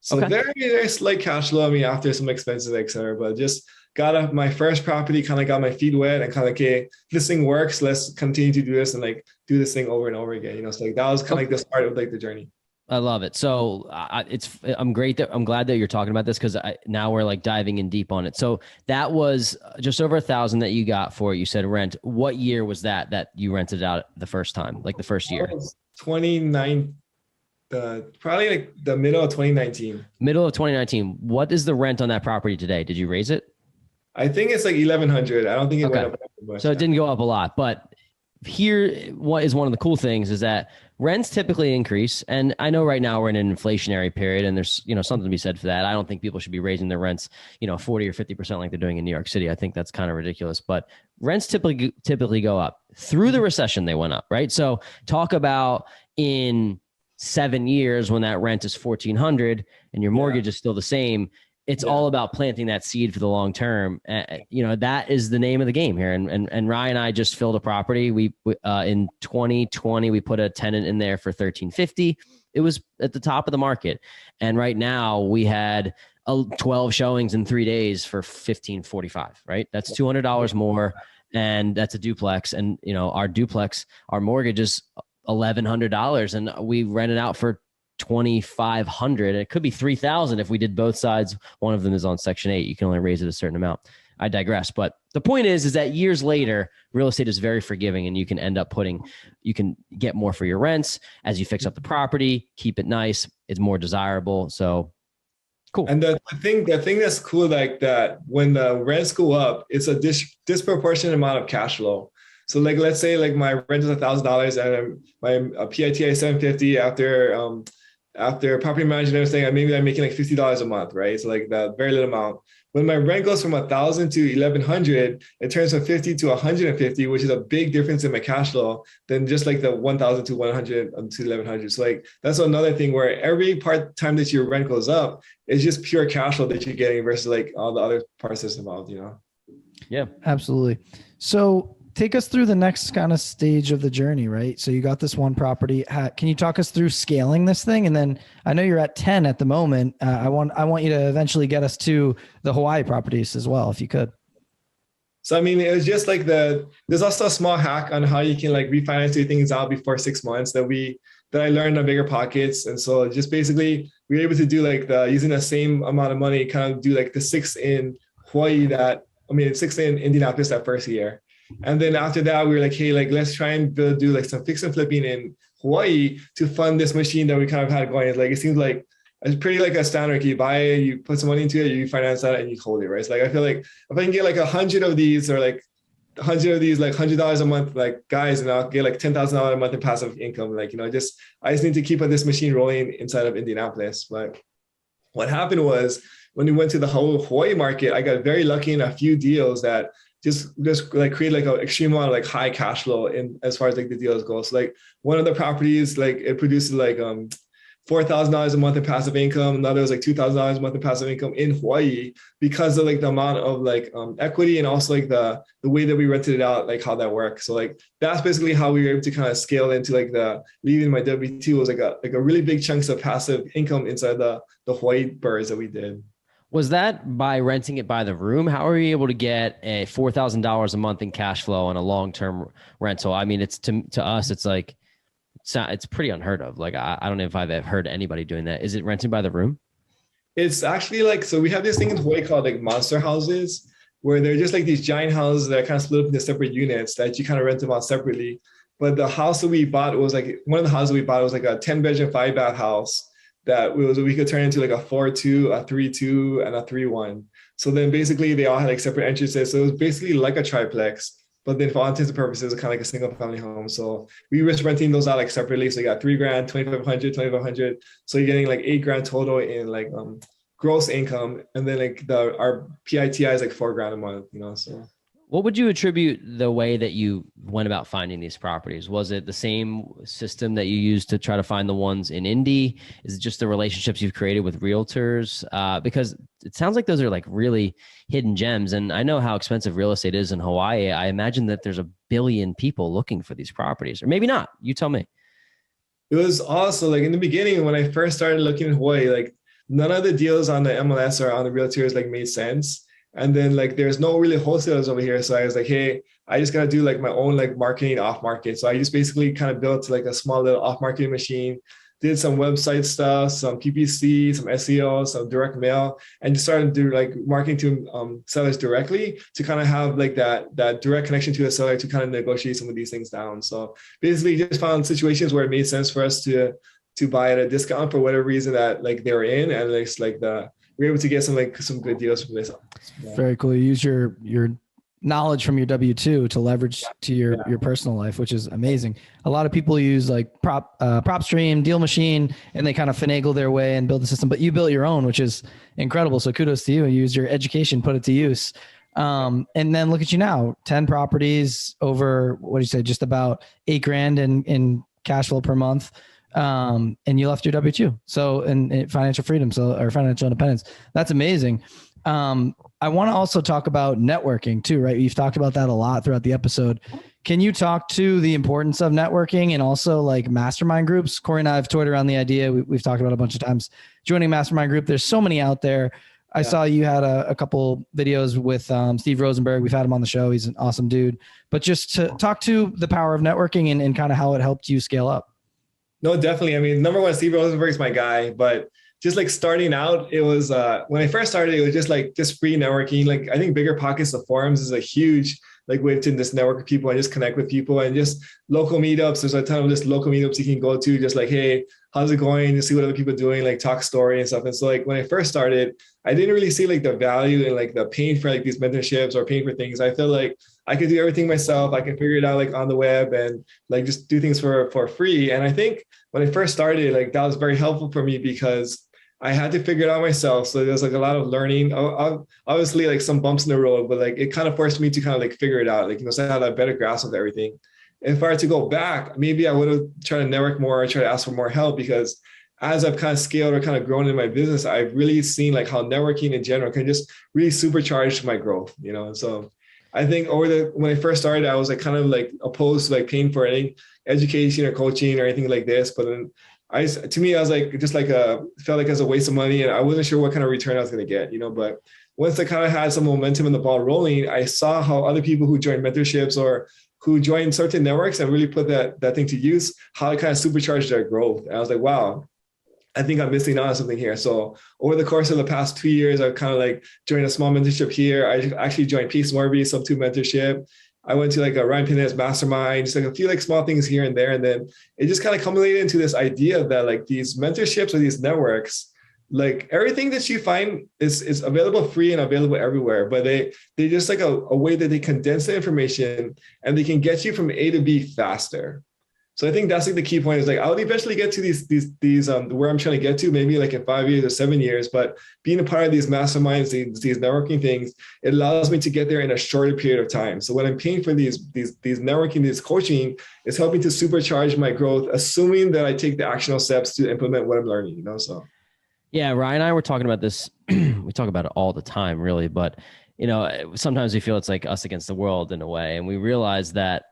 So very, very slight cash flow. I mean, after some expenses, etc. But just got up my first property, kind of got my feet wet, and kind of, okay, this thing works. Let's continue to do this and like do this thing over and over again. So like that was kind of like the start of like the journey. I love it. So I'm glad that you're talking about this, because now we're like diving in deep on it. So that was just over 1,000 that you got for it. You said rent. What year was that you rented out the first time? Like the first year? 29. Probably like the middle of 2019. Middle of 2019. What is the rent on that property today? Did you raise it? I think it's like 1,100. I don't think it went up much. So it didn't go up a lot. But here, what is one of the cool things is that rents typically increase. And I know right now we're in an inflationary period, and there's something to be said for that. I don't think people should be raising their rents 40 or 50% like they're doing in New York City. I think that's kind of ridiculous. But rents typically go up. Through the recession, they went up, right? So talk about in 7 years when that rent is $1,400 and your mortgage is still the same. It's all about planting that seed for the long term. That is the name of the game here. And Ryan and I just filled a property. We in 2020 we put a tenant in there for $1,350. It was at the top of the market, and right now we had 12 showings in 3 days for $1,545. Right, that's $200 more, and that's a duplex. And our duplex, our mortgage is $1,100, and we rent it out for $2,500. It could be $3,000 if we did both sides. One of them is on Section 8. You can only raise it a certain amount. I digress. But the point is that years later, real estate is very forgiving, and you can end up you can get more for your rents as you fix up the property, keep it nice. It's more desirable. So Cool. And the thing that's cool, like that, when the rents go up, it's a disproportionate amount of cash flow. So like, let's say like my rent is $1,000 and my PIT is 750 after property management and everything, maybe I'm making like $50 a month, right? So like that very little amount. When my rent goes from 1,000 to 1,100, it turns from 50 to 150, which is a big difference in my cash flow than just like the 1,000 to 100 to 1,100. So like that's another thing where every time that your rent goes up, it's just pure cash flow that you're getting versus like all the other parts that's involved, you know? Yeah, absolutely. So take us through the next kind of stage of the journey, right? So you got this one property. Can you talk us through scaling this thing? And then I know you're at 10 at the moment. I want you to eventually get us to the Hawaii properties as well, if you could. So, I mean, it was just like there's also a small hack on how you can like refinance your things out before 6 months that I learned on BiggerPockets. And so just basically we were able to do like using the same amount of money, kind of do like the 6 in Hawaii 6 in Indianapolis that first year. And then after that, we were like, hey, like, let's try and do like some fix and flipping in Hawaii to fund this machine that we kind of had going. It's like, it seems like it's pretty like a standard. You buy it, you put some money into it, you finance that and you hold it, right? So like, I feel like if I can get like 100 of these or like 100 of these, like $100 a month, like guys, and I'll get like $10,000 a month in passive income. Like, I just need to keep this machine rolling inside of Indianapolis. But what happened was when we went to the whole Hawaii market, I got very lucky in a few deals that just like create like an extreme amount of like high cash flow in as far as like the deals go. So like one of the properties, like it produces like $4,000 a month in passive income. Another was like $2,000 a month in passive income in Hawaii because of like the amount of like equity and also like the way that we rented it out, like how that works. So like that's basically how we were able to kind of scale into like the leaving my W-2 was like a really big chunks of passive income inside the Hawaii BRRRRs that we did. Was that by renting it by the room? How are you able to get a $4,000 a month in cash flow on a long-term rental? I mean, it's to us, it's like, it's pretty unheard of. Like, I don't know if I've ever heard anybody doing that. Is it rented by the room? It's actually like, so we have this thing in Hawaii called like monster houses, where they're just like these giant houses that are kind of split up into separate units that you kind of rent them out separately. But the house that we bought was like, one of the houses we bought was like a 10-bedroom, 5-bath house that we could turn into like a 4-2, a 3-2, and a 3-1. So then basically they all had like separate entrances. So it was basically like a triplex, but then for all intents and purposes, it's kind of like a single family home. So we were renting those out like separately. So you got $3,000, $2,500. So you're getting like $8,000 total in like gross income. And then like our PITI is like $4,000 a month, so. What would you attribute the way that you went about finding these properties? Was it the same system that you used to try to find the ones in Indy? Is it just the relationships you've created with realtors? Because it sounds like those are like really hidden gems. And I know how expensive real estate is in Hawaii. I imagine that there's 1 billion people looking for these properties, or maybe not. You tell me. It was also like in the beginning, when I first started looking in Hawaii, like none of the deals on the MLS or on the realtors like made sense. And then like, there's no really wholesalers over here. So I was like, hey, I just got to do like my own like marketing off market. So I just basically kind of built like a small little off marketing machine, did some website stuff, some PPC, some SEO, some direct mail, and just started to do like marketing to sellers directly to kind of have like that direct connection to a seller to kind of negotiate some of these things down. So basically just found situations where it made sense for us to buy at a discount for whatever reason that like they were in. And it's like we were able to get some good deals from this. Yeah. Very cool. You use your knowledge from your W-2 to leverage to your personal life, which is amazing. A lot of people use like PropStream, Deal Machine, and they kind of finagle their way and build the system, but you built your own, which is incredible. So kudos to you. You used your education, put it to use. And then look at you now, 10 properties over, what do you say? Just about $8,000 in cash flow per month. And you left your W-2. So, and financial freedom, or financial independence. That's amazing. I want to also talk about networking too, right? You've talked about that a lot throughout the episode. Can you talk to the importance of networking and also like mastermind groups? Corey and I have toyed around the idea. We've talked about it a bunch of times, joining a mastermind group. There's so many out there. I saw you had a couple videos with Steve Rosenberg. We've had him on the show. He's an awesome dude. But just to talk to the power of networking and kind of how it helped you scale up. No, definitely. I mean, number one, Steve Rosenberg is my guy, but just like starting out, it was, when I first started, it was just free networking. Like I think BiggerPockets, the forums is a huge like way to just network with people and just connect with people, and just local meetups. There's a ton of just local meetups you can go to, just like, hey, how's it going? To see what other people are doing, like talk story and stuff. And so like when I first started, I didn't really see like the value and like the paying for like these mentorships or paying for things. I feel like I could do everything myself. I can figure it out like on the web and like just do things for free. And I think when I first started, like that was very helpful for me because I had to figure it out myself. So there's like a lot of learning, obviously like some bumps in the road, but like it kind of forced me to kind of like figure it out. Like, so I had a better grasp of everything. If I were to go back, maybe I would have tried to network more or try to ask for more help, because as I've kind of scaled or kind of grown in my business, I've really seen like how networking in general can just really supercharge my growth, And so I think when I first started, I was like kind of like opposed to like paying for any education or coaching or anything like this. But then to me, I was like, just like felt like it was a waste of money, and I wasn't sure what kind of return I was going to get, But once I kind of had some momentum and the ball rolling, I saw how other people who joined mentorships or who joined certain networks and really put that thing to use, how it kind of supercharged their growth. And I was like, wow, I think I'm missing out on something here. So over the course of the past 2 years, I've kind of like joined a small mentorship here. I actually joined Peace Morby Sub 2 mentorship. I went to like a Ryan Pinet's mastermind, just like a few like small things here and there. And then it just kind of culminated into this idea that like these mentorships or these networks, like everything that you find is available free and available everywhere, but they just like a way that they condense the information and they can get you from A to B faster. So I think that's like the key point is like, I'll eventually get to these where I'm trying to get to, maybe like in 5 years or 7 years, but being a part of these masterminds, these networking things, it allows me to get there in a shorter period of time. So when I'm paying for these networking, this coaching, it's helping to supercharge my growth, assuming that I take the actionable steps to implement what I'm learning, So. Yeah, Ryan and I were talking about this. We talk about it all the time, really. But, sometimes we feel it's like us against the world in a way. And we realize that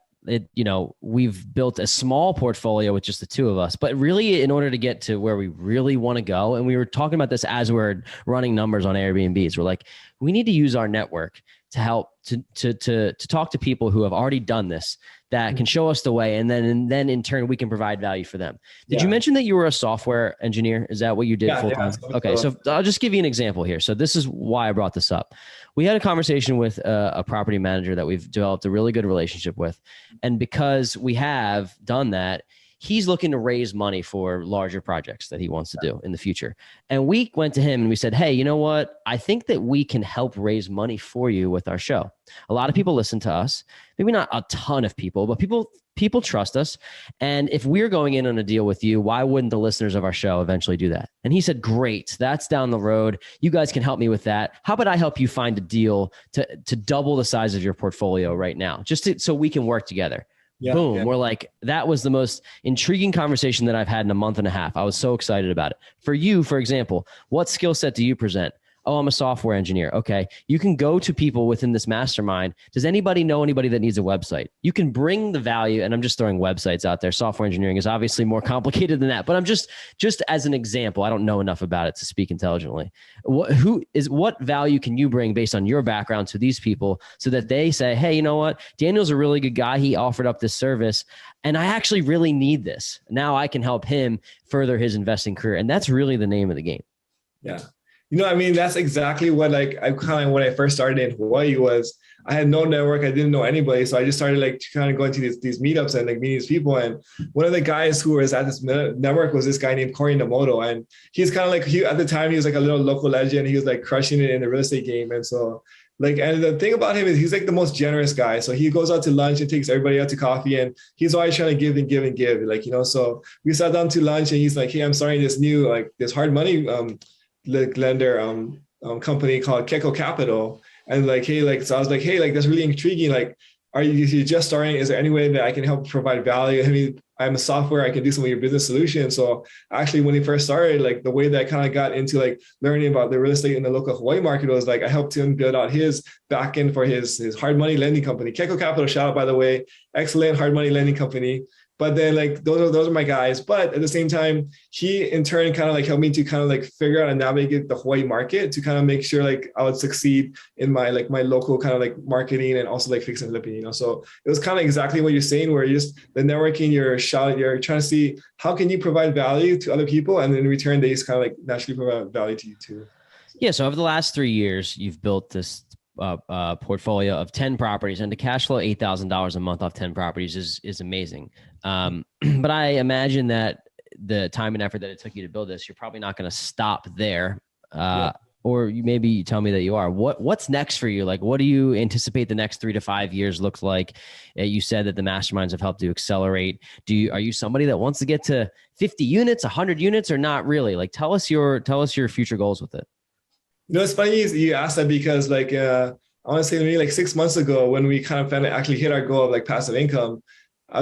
we've built a small portfolio with just the two of us, but really in order to get to where we really want to go. And we were talking about this as we're running numbers on Airbnbs. We're like, we need to use our network to help to talk to people who have already done this, that can show us the way. And then in turn, we can provide value for them. Did you mention that you were a software engineer? Is that what you did full time? Okay. So I'll just give you an example here. So this is why I brought this up. We had a conversation with a property manager that we've developed a really good relationship with. And because we have done that, he's looking to raise money for larger projects that he wants to do in the future. And we went to him and we said, hey, you know what? I think that we can help raise money for you with our show. A lot of people listen to us, maybe not a ton of people, but people trust us. And if we're going in on a deal with you, why wouldn't the listeners of our show eventually do that? And he said, great, that's down the road. You guys can help me with that. How about I help you find a deal to double the size of your portfolio right now, so we can work together. Yeah, boom. Yeah. We're like, that was the most intriguing conversation that I've had in a month and a half. I was so excited about it. For you, for example, what skill set do you present? Oh, I'm a software engineer. Okay. You can go to people within this mastermind. Does anybody know anybody that needs a website? You can bring the value, and I'm just throwing websites out there. Software engineering is obviously more complicated than that, but I'm just as an example. I don't know enough about it to speak intelligently. What value can you bring based on your background to these people so that they say, hey, you know what? Daniel's a really good guy. He offered up this service and I actually really need this. Now I can help him further his investing career. And that's really the name of the game. Yeah. That's exactly what when I first started in Hawaii was I had no network. I didn't know anybody. So I just started kind of going to these meetups and meeting these people. And one of the guys who was at this network was this guy named Corey Namoto. And he's kind of at the time, he was like a little local legend. He was like crushing it in the real estate game. And so and the thing about him is he's like the most generous guy. So he goes out to lunch and takes everybody out to coffee, and he's always trying to give and give and give. So we sat down to lunch and he's like, hey, I'm starting this new, this hard money, lender company called Keko Capital, and so I was like, hey, that's really intriguing. Are you just starting? Is there any way that I can help provide value? I mean, I'm a software, I can do some of your business solutions. So actually, when he first started, the way that I kind of got into learning about the real estate in the local Hawaii market was I helped him build out his back end for his hard money lending company. Keko Capital, shout out, by the way, excellent hard money lending company. But then those are my guys. But at the same time, he in turn kind of helped me to kind of figure out and navigate the Hawaii market to kind of make sure I would succeed in my my local kind of marketing and also fix and flipping, So it was kind of exactly what you're saying, where you're just the networking, you're trying to see how can you provide value to other people, and in return they just kind of naturally provide value to you too. Yeah. So over the last 3 years, you've built this portfolio of 10 properties, and to cash flow $8,000 a month off 10 properties is amazing. But I imagine that the time and effort that it took you to build this, you're probably not going to stop there. Or maybe you tell me that you are. What's next for you? Like, what do you anticipate the next 3 to 5 years looks like? You said that the masterminds have helped you accelerate. Are you somebody that wants to get to 50 units, 100 units, or not really? Like, tell us your future goals with it. It's funny you asked that because like, I want to say maybe like 6 months ago when we kind of finally actually hit our goal of like passive income,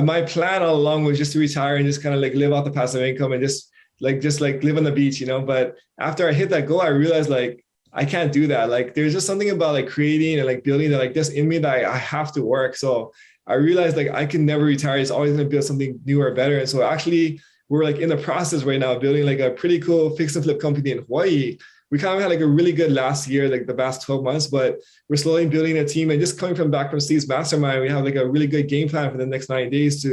my plan all along was just to retire and just kind of like live off the passive income and just live on the beach, But after I hit that goal, I realized like, I can't do that. Like, there's just something about like creating and like building that like just in me that I have to work. So I realized like I can never retire. It's always going to build something new or better. And so actually we're like in the process right now of building like a pretty cool fix and flip company in Hawaii. We kind of had like a really good last year, like the past 12 months, but we're slowly building a team and just coming back from Steve's mastermind, we have like a really good game plan for the next 90 days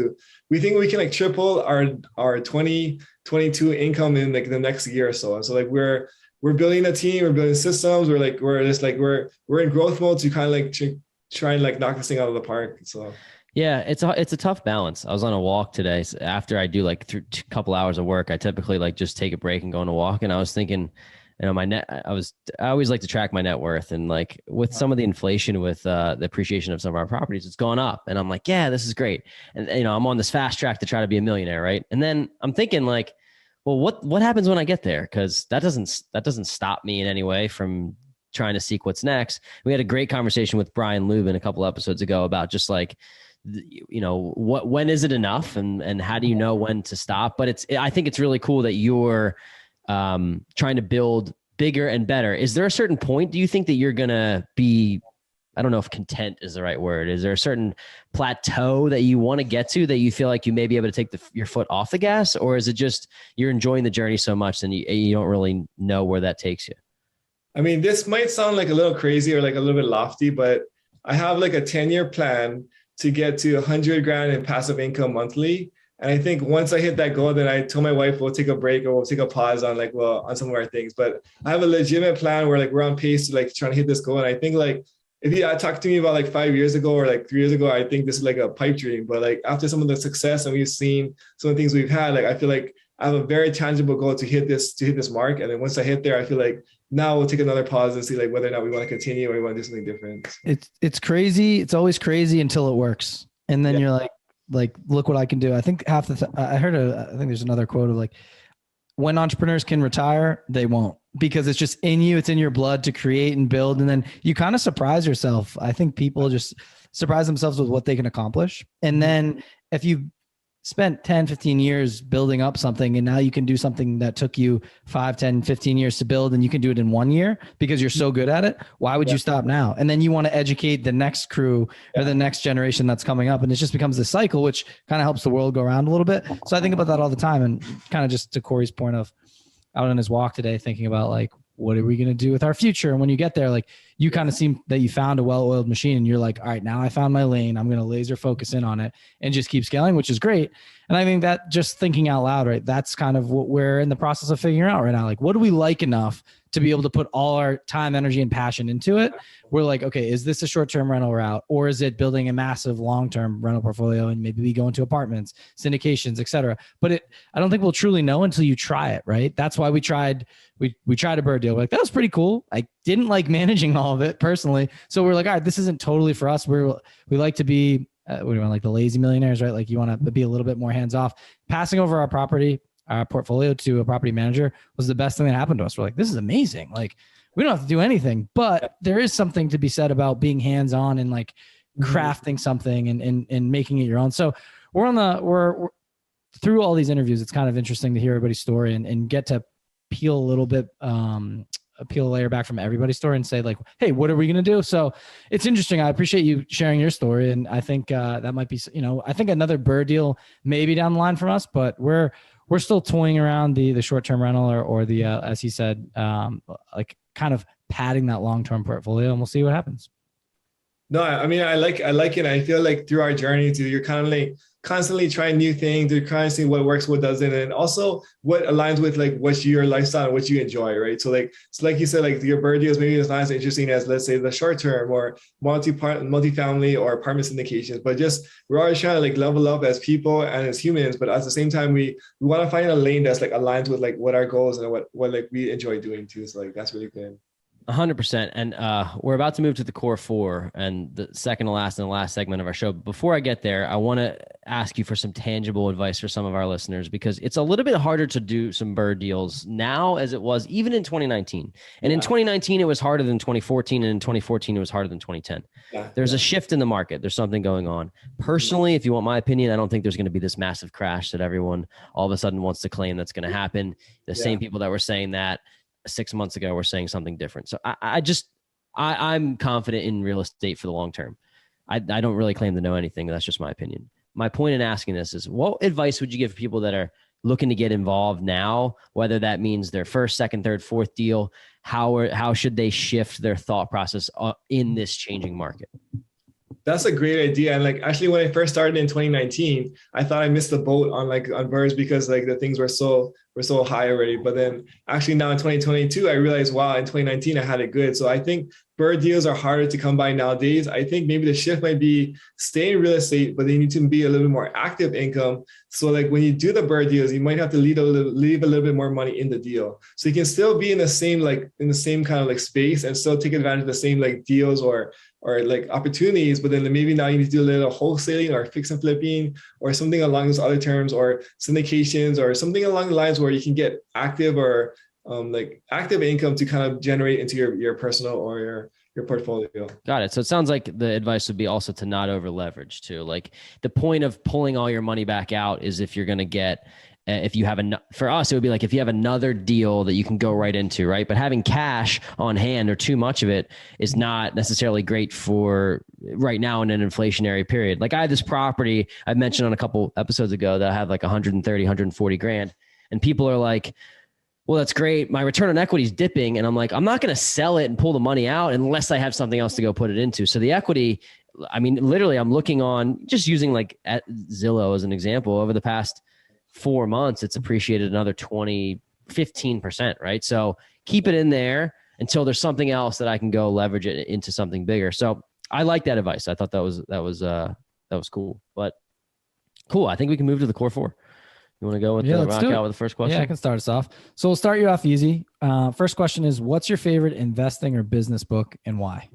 we think we can like triple our 2022 income in like the next year or so. So like we're building a team, we're building systems, we're in growth mode to kind of like try and like knock this thing out of the park. So yeah, it's a tough balance. I was on a walk today. So after I do like a couple hours of work, I typically like just take a break and go on a walk. And I was thinking, I always like to track my net worth, and like with some of the inflation with the appreciation of some of our properties, it's gone up, and I'm like, yeah, this is great. And I'm on this fast track to try to be a millionaire. Right. And then I'm thinking like, well, what happens when I get there? Cause that doesn't stop me in any way from trying to seek what's next. We had a great conversation with Brian Lubin a couple episodes ago about just like, when is it enough and how do you know when to stop? But I think it's really cool that you're trying to build bigger and better. Is there a certain point, do you think, that you're going to be, I don't know if content is the right word. Is there a certain plateau that you want to get to that you feel like you may be able to take your foot off the gas? Or is it just you're enjoying the journey so much and you don't really know where that takes you? I mean, this might sound like a little crazy or like a little bit lofty, but I have like a 10-year plan to get to 100 grand in passive income monthly. And I think once I hit that goal, then I told my wife we'll take a break or we'll take a pause on on some of our things. But I have a legitimate plan where like we're on pace to like trying to hit this goal. And I think like if you talked to me about like 5 years ago or like 3 years ago, I think this is like a pipe dream. But like after some of the success and we've seen some of the things we've had, like I feel like I have a very tangible goal to hit this mark. And then once I hit there, I feel like now we'll take another pause and see like whether or not we want to continue or we want to do something different. It's crazy. It's always crazy until it works. And then you're like, look what I can do. I think I think there's another quote of like, when entrepreneurs can retire, they won't, because it's just in you. It's in your blood to create and build. And then you kind of surprise yourself. I think people just surprise themselves with what they can accomplish. And then if you spent 10, 15 years building up something, and now you can do something that took you 5, 10, 15 years to build, and you can do it in 1 year because you're so good at it. Why would you stop now? And then you want to educate the next crew or the next generation that's coming up. And it just becomes a cycle, which kind of helps the world go around a little bit. So I think about that all the time. And kind of just to Corey's point of out on his walk today, thinking about like, what are we going to do with our future? And when you get there, like you kind of seem that you found a well-oiled machine and you're like, all right, now I found my lane. I'm going to laser focus in on it and just keep scaling, which is great. And I think that just thinking out loud, right? That's kind of what we're in the process of figuring out right now. Like, what do we like enough to be able to put all our time, energy, and passion into it? We're like, okay, is this a short-term rental route, or is it building a massive long-term rental portfolio and maybe we go into apartments, syndications, et cetera? But I don't think we'll truly know until you try it, right? That's why we tried a BRRRR deal. We're like, that was pretty cool. I didn't like managing all of it personally. So we're like, all right, this isn't totally for us. We like to be, what do you want, like the lazy millionaires, right? Like you want to be a little bit more hands-off. Passing over our portfolio to a property manager was the best thing that happened to us. We're like, this is amazing. Like we don't have to do anything, but there is something to be said about being hands-on and like crafting something and making it your own. So we're through all these interviews. It's kind of interesting to hear everybody's story and get to peel a little bit, peel a layer back from everybody's story and say like, hey, what are we going to do? So it's interesting. I appreciate you sharing your story. And I think that might be, I think another BRRRR deal maybe down the line from us, but we're still toying around the short-term rental or the, as he said, like kind of padding that long-term portfolio, and we'll see what happens. No, I mean, I like it. I feel like through our journey too, you're kind of like constantly trying new things. You're constantly what works, what doesn't, and also what aligns with like what's your lifestyle, what you enjoy, right? So like you said, like your bird deals maybe it's not as interesting as, let's say, the short term or multifamily or apartment syndications, but just we're always trying to like level up as people and as humans. But at the same time, we want to find a lane that's like aligns with like what our goals and what like we enjoy doing too. So like that's really good. 100%. And we're about to move to the core four and the second to last and the last segment of our show. Before I get there, I want to ask you for some tangible advice for some of our listeners, because it's a little bit harder to do some bird deals now as it was even in 2019. And in 2019, it was harder than 2014. And in 2014, it was harder than 2010. There's a shift in the market. There's something going on. Personally, if you want my opinion, I don't think there's going to be this massive crash that everyone all of a sudden wants to claim that's going to happen. The same people that were saying that 6 months ago, we're saying something different. So I'm confident in real estate for the long term. I don't really claim to know anything. That's just my opinion. My point in asking this is, what advice would you give people that are looking to get involved now, whether that means their first, second, third, fourth deal? How should they shift their thought process in this changing market? That's a great idea. And like, actually, when I first started in 2019, I thought I missed the boat on birds because like the things were so high already. But then actually now in 2022, I realized, wow, in 2019, I had it good. So I think bird deals are harder to come by nowadays. I think maybe the shift might be stay in real estate, but they need to be a little bit more active income. So like when you do the bird deals, you might have to leave a little bit more money in the deal. So you can still be in the same kind of like space and still take advantage of the same like deals or like opportunities, but then maybe now you need to do a little wholesaling or fix and flipping or something along those other terms, or syndications or something along the lines where you can get active or like active income to kind of generate into your personal or your portfolio. Got it. So it sounds like the advice would be also to not over leverage too. Like the point of pulling all your money back out is if you're going to get, if you have for us, it would be like if you have another deal that you can go right into, right? But having cash on hand or too much of it is not necessarily great for right now in an inflationary period. Like I have this property I mentioned on a couple episodes ago that I have like 130, 140 grand. And people are like, well, that's great. My return on equity is dipping. And I'm like, I'm not going to sell it and pull the money out unless I have something else to go put it into. So the equity, I mean, literally I'm looking on just using like at Zillow as an example. Over the past 4 months, it's appreciated another 15%, right? So keep it in there until there's something else that I can go leverage it into something bigger. So I like that advice. I thought that was cool. But cool. I think we can move to the core four. You want to go with the rock out with the first question? Yeah, I can start us off. So we'll start you off easy. First question is, what's your favorite investing or business book and why?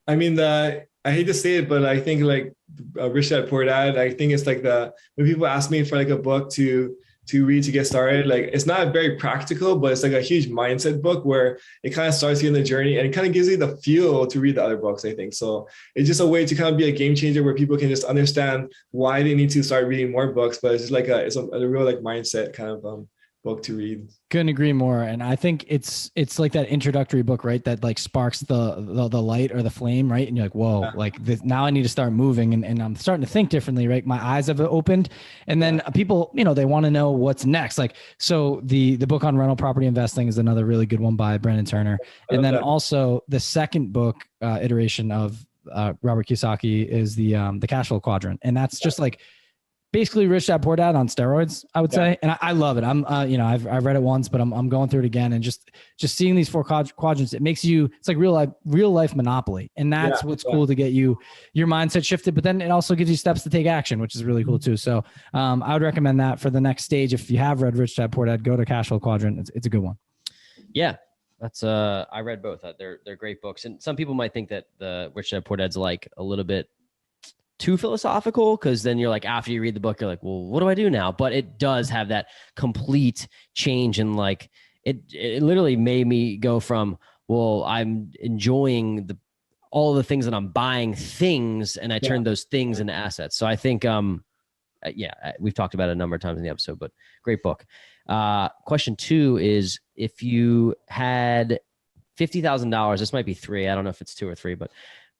I mean, I hate to say it, but I think like Rich Dad Poor Dad, I think it's like when people ask me for like a book to read to get started, like it's not very practical, but it's like a huge mindset book where it kind of starts you in the journey and it kind of gives you the fuel to read the other books, I think. So it's just a way to kind of be a game changer where people can just understand why they need to start reading more books, but it's just like it's a real like mindset kind of book to read. Couldn't agree more. And I think it's like that introductory book, right? That like sparks the light or the flame, right? And you're like, whoa, like this, now I need to start moving and I'm starting to think differently, right? My eyes have opened. And then people, they want to know what's next. Like, so the book on rental property investing is another really good one by Brendan Turner. And then also the second book iteration of Robert Kiyosaki is the cash flow quadrant. And that's just like, basically Rich Dad Poor Dad on steroids, I would say. And I love it. I've read it once, but I'm going through it again. And just seeing these four quadrants, it makes you, it's like real life Monopoly. And that's what's cool to get your mindset shifted. But then it also gives you steps to take action, which is really cool too. So I would recommend that for the next stage. If you have read Rich Dad Poor Dad, go to Cash Flow Quadrant. It's a good one. Yeah. That's I read both. They're great books. And some people might think that the Rich Dad Poor Dad's like a little bit too philosophical, because then you're like, after you read the book, you're like, well, what do I do now? But it does have that complete change. And like, it literally made me go from, well, I'm enjoying all the things that I'm buying things, and I turned those things into assets. So I think, we've talked about it a number of times in the episode, but great book. Question 2 is, if you had $50,000, this might be 3. I don't know if it's 2 or 3, but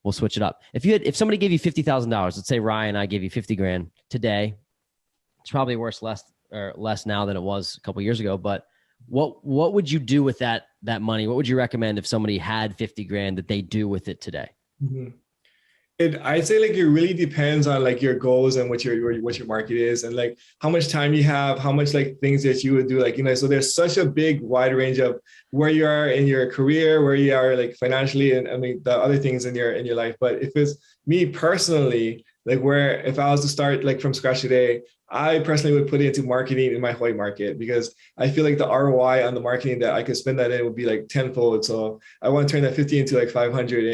we'll switch it up. If somebody gave you $50,000, let's say Ryan, I gave you 50 grand today, it's probably worth less now than it was a couple of years ago. But what would you do with that money? What would you recommend if somebody had 50 grand that they do with it today? Mm-hmm. I'd say like it really depends on like your goals and what your market is, and like how much time you have, how much like things that you would do, like, you know, so there's such a big wide range of where you are in your career, where you are like financially, and I mean the other things in your life. But if it's me personally, like where if I was to start like from scratch today, I personally would put it into marketing in my Hawaii market, because I feel like the ROI on the marketing that I could spend that in would be like tenfold. So I want to turn that 50 into like 500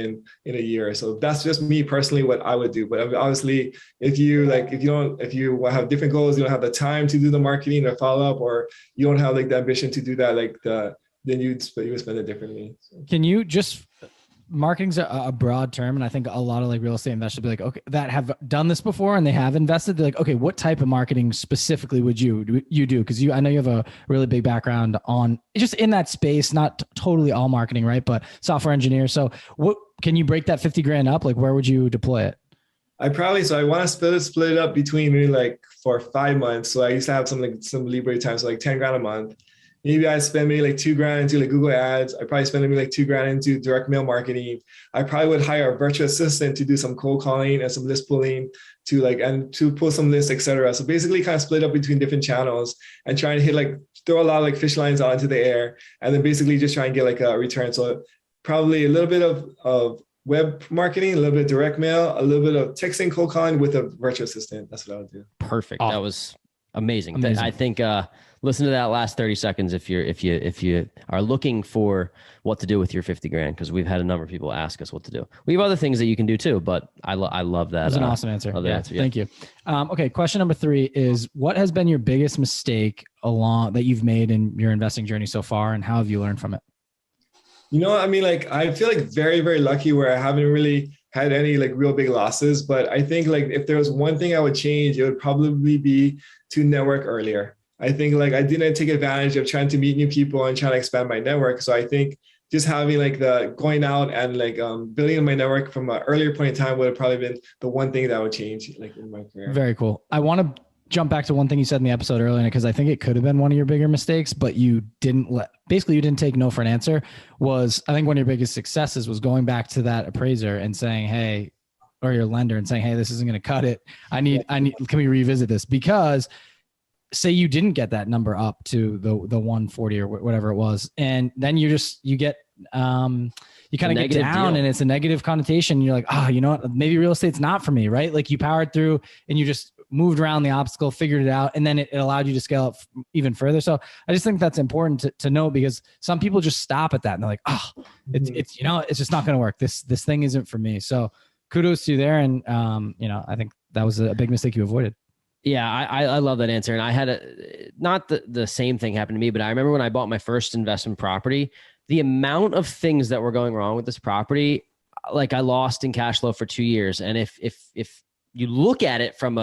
in a year. So that's just me personally what I would do. But obviously, if you have different goals, you don't have the time to do the marketing or follow up, or you don't have like the ambition to do that, then you would spend it differently. So. Can you just marketing's a broad term, and I think a lot of like real estate investors be like, okay, that have done this before and they have invested. They're like, okay, what type of marketing specifically would you do? Because I know you have a really big background on just in that space, not totally all marketing, right? But software engineer. So what can you break that 50 grand up? Like, where would you deploy it? I want to split it up between maybe like for 5 months. So I used to have some Libre time, so like 10 grand a month. Maybe I spend maybe like $2 grand into like Google ads. I probably spend maybe like $2 grand into direct mail marketing. I probably would hire a virtual assistant to do some cold calling and some list pulling and to pull some lists, etc. So basically kind of split up between different channels and try and throw a lot of like fish lines out into the air, and then basically just try and get like a return. So probably a little bit of web marketing, a little bit of direct mail, a little bit of texting, cold calling with a virtual assistant. That's what I would do. Perfect. Oh. That was amazing. I think listen to that last 30 seconds if you are looking for what to do with your 50 grand, because we've had a number of people ask us what to do. We have other things that you can do too, but I love that. That was an awesome answer. Yeah. Thank you. Okay, question number 3 is, what has been your biggest mistake that you've made in your investing journey so far, and how have you learned from it? You know, I mean, like I feel like very, very lucky where I haven't really had any like real big losses. But I think like if there was one thing I would change, it would probably be to network earlier. I think like I didn't take advantage of trying to meet new people and trying to expand my network. So I think just having like the going out and like building my network from an earlier point in time would have probably been the one thing that would change like in my career. Very cool. I want to jump back to one thing you said in the episode earlier, because I think it could have been one of your bigger mistakes, but you didn't you didn't take no for an answer. I think one of your biggest successes was going back to that appraiser and saying, hey, or your lender, and saying, hey, this isn't going to cut it. I need, can we revisit this? Because say you didn't get that number up to the 140 or whatever it was, and then you get you kind of get down deal. And it's a negative connotation. You're like, you know what, maybe real estate's not for me, right? Like you powered through and you just moved around the obstacle, figured it out, and then it allowed you to scale up even further. So I just think that's important to know, because some people just stop at that and they're like, it's, you know, it's just not going to work. This thing isn't for me. So kudos to you there. And, you know, I think that was a big mistake you avoided. Yeah, I love that answer. And I had not the same thing happen to me, but I remember when I bought my first investment property, the amount of things that were going wrong with this property, like I lost in cash flow for 2 years. And if you look at it from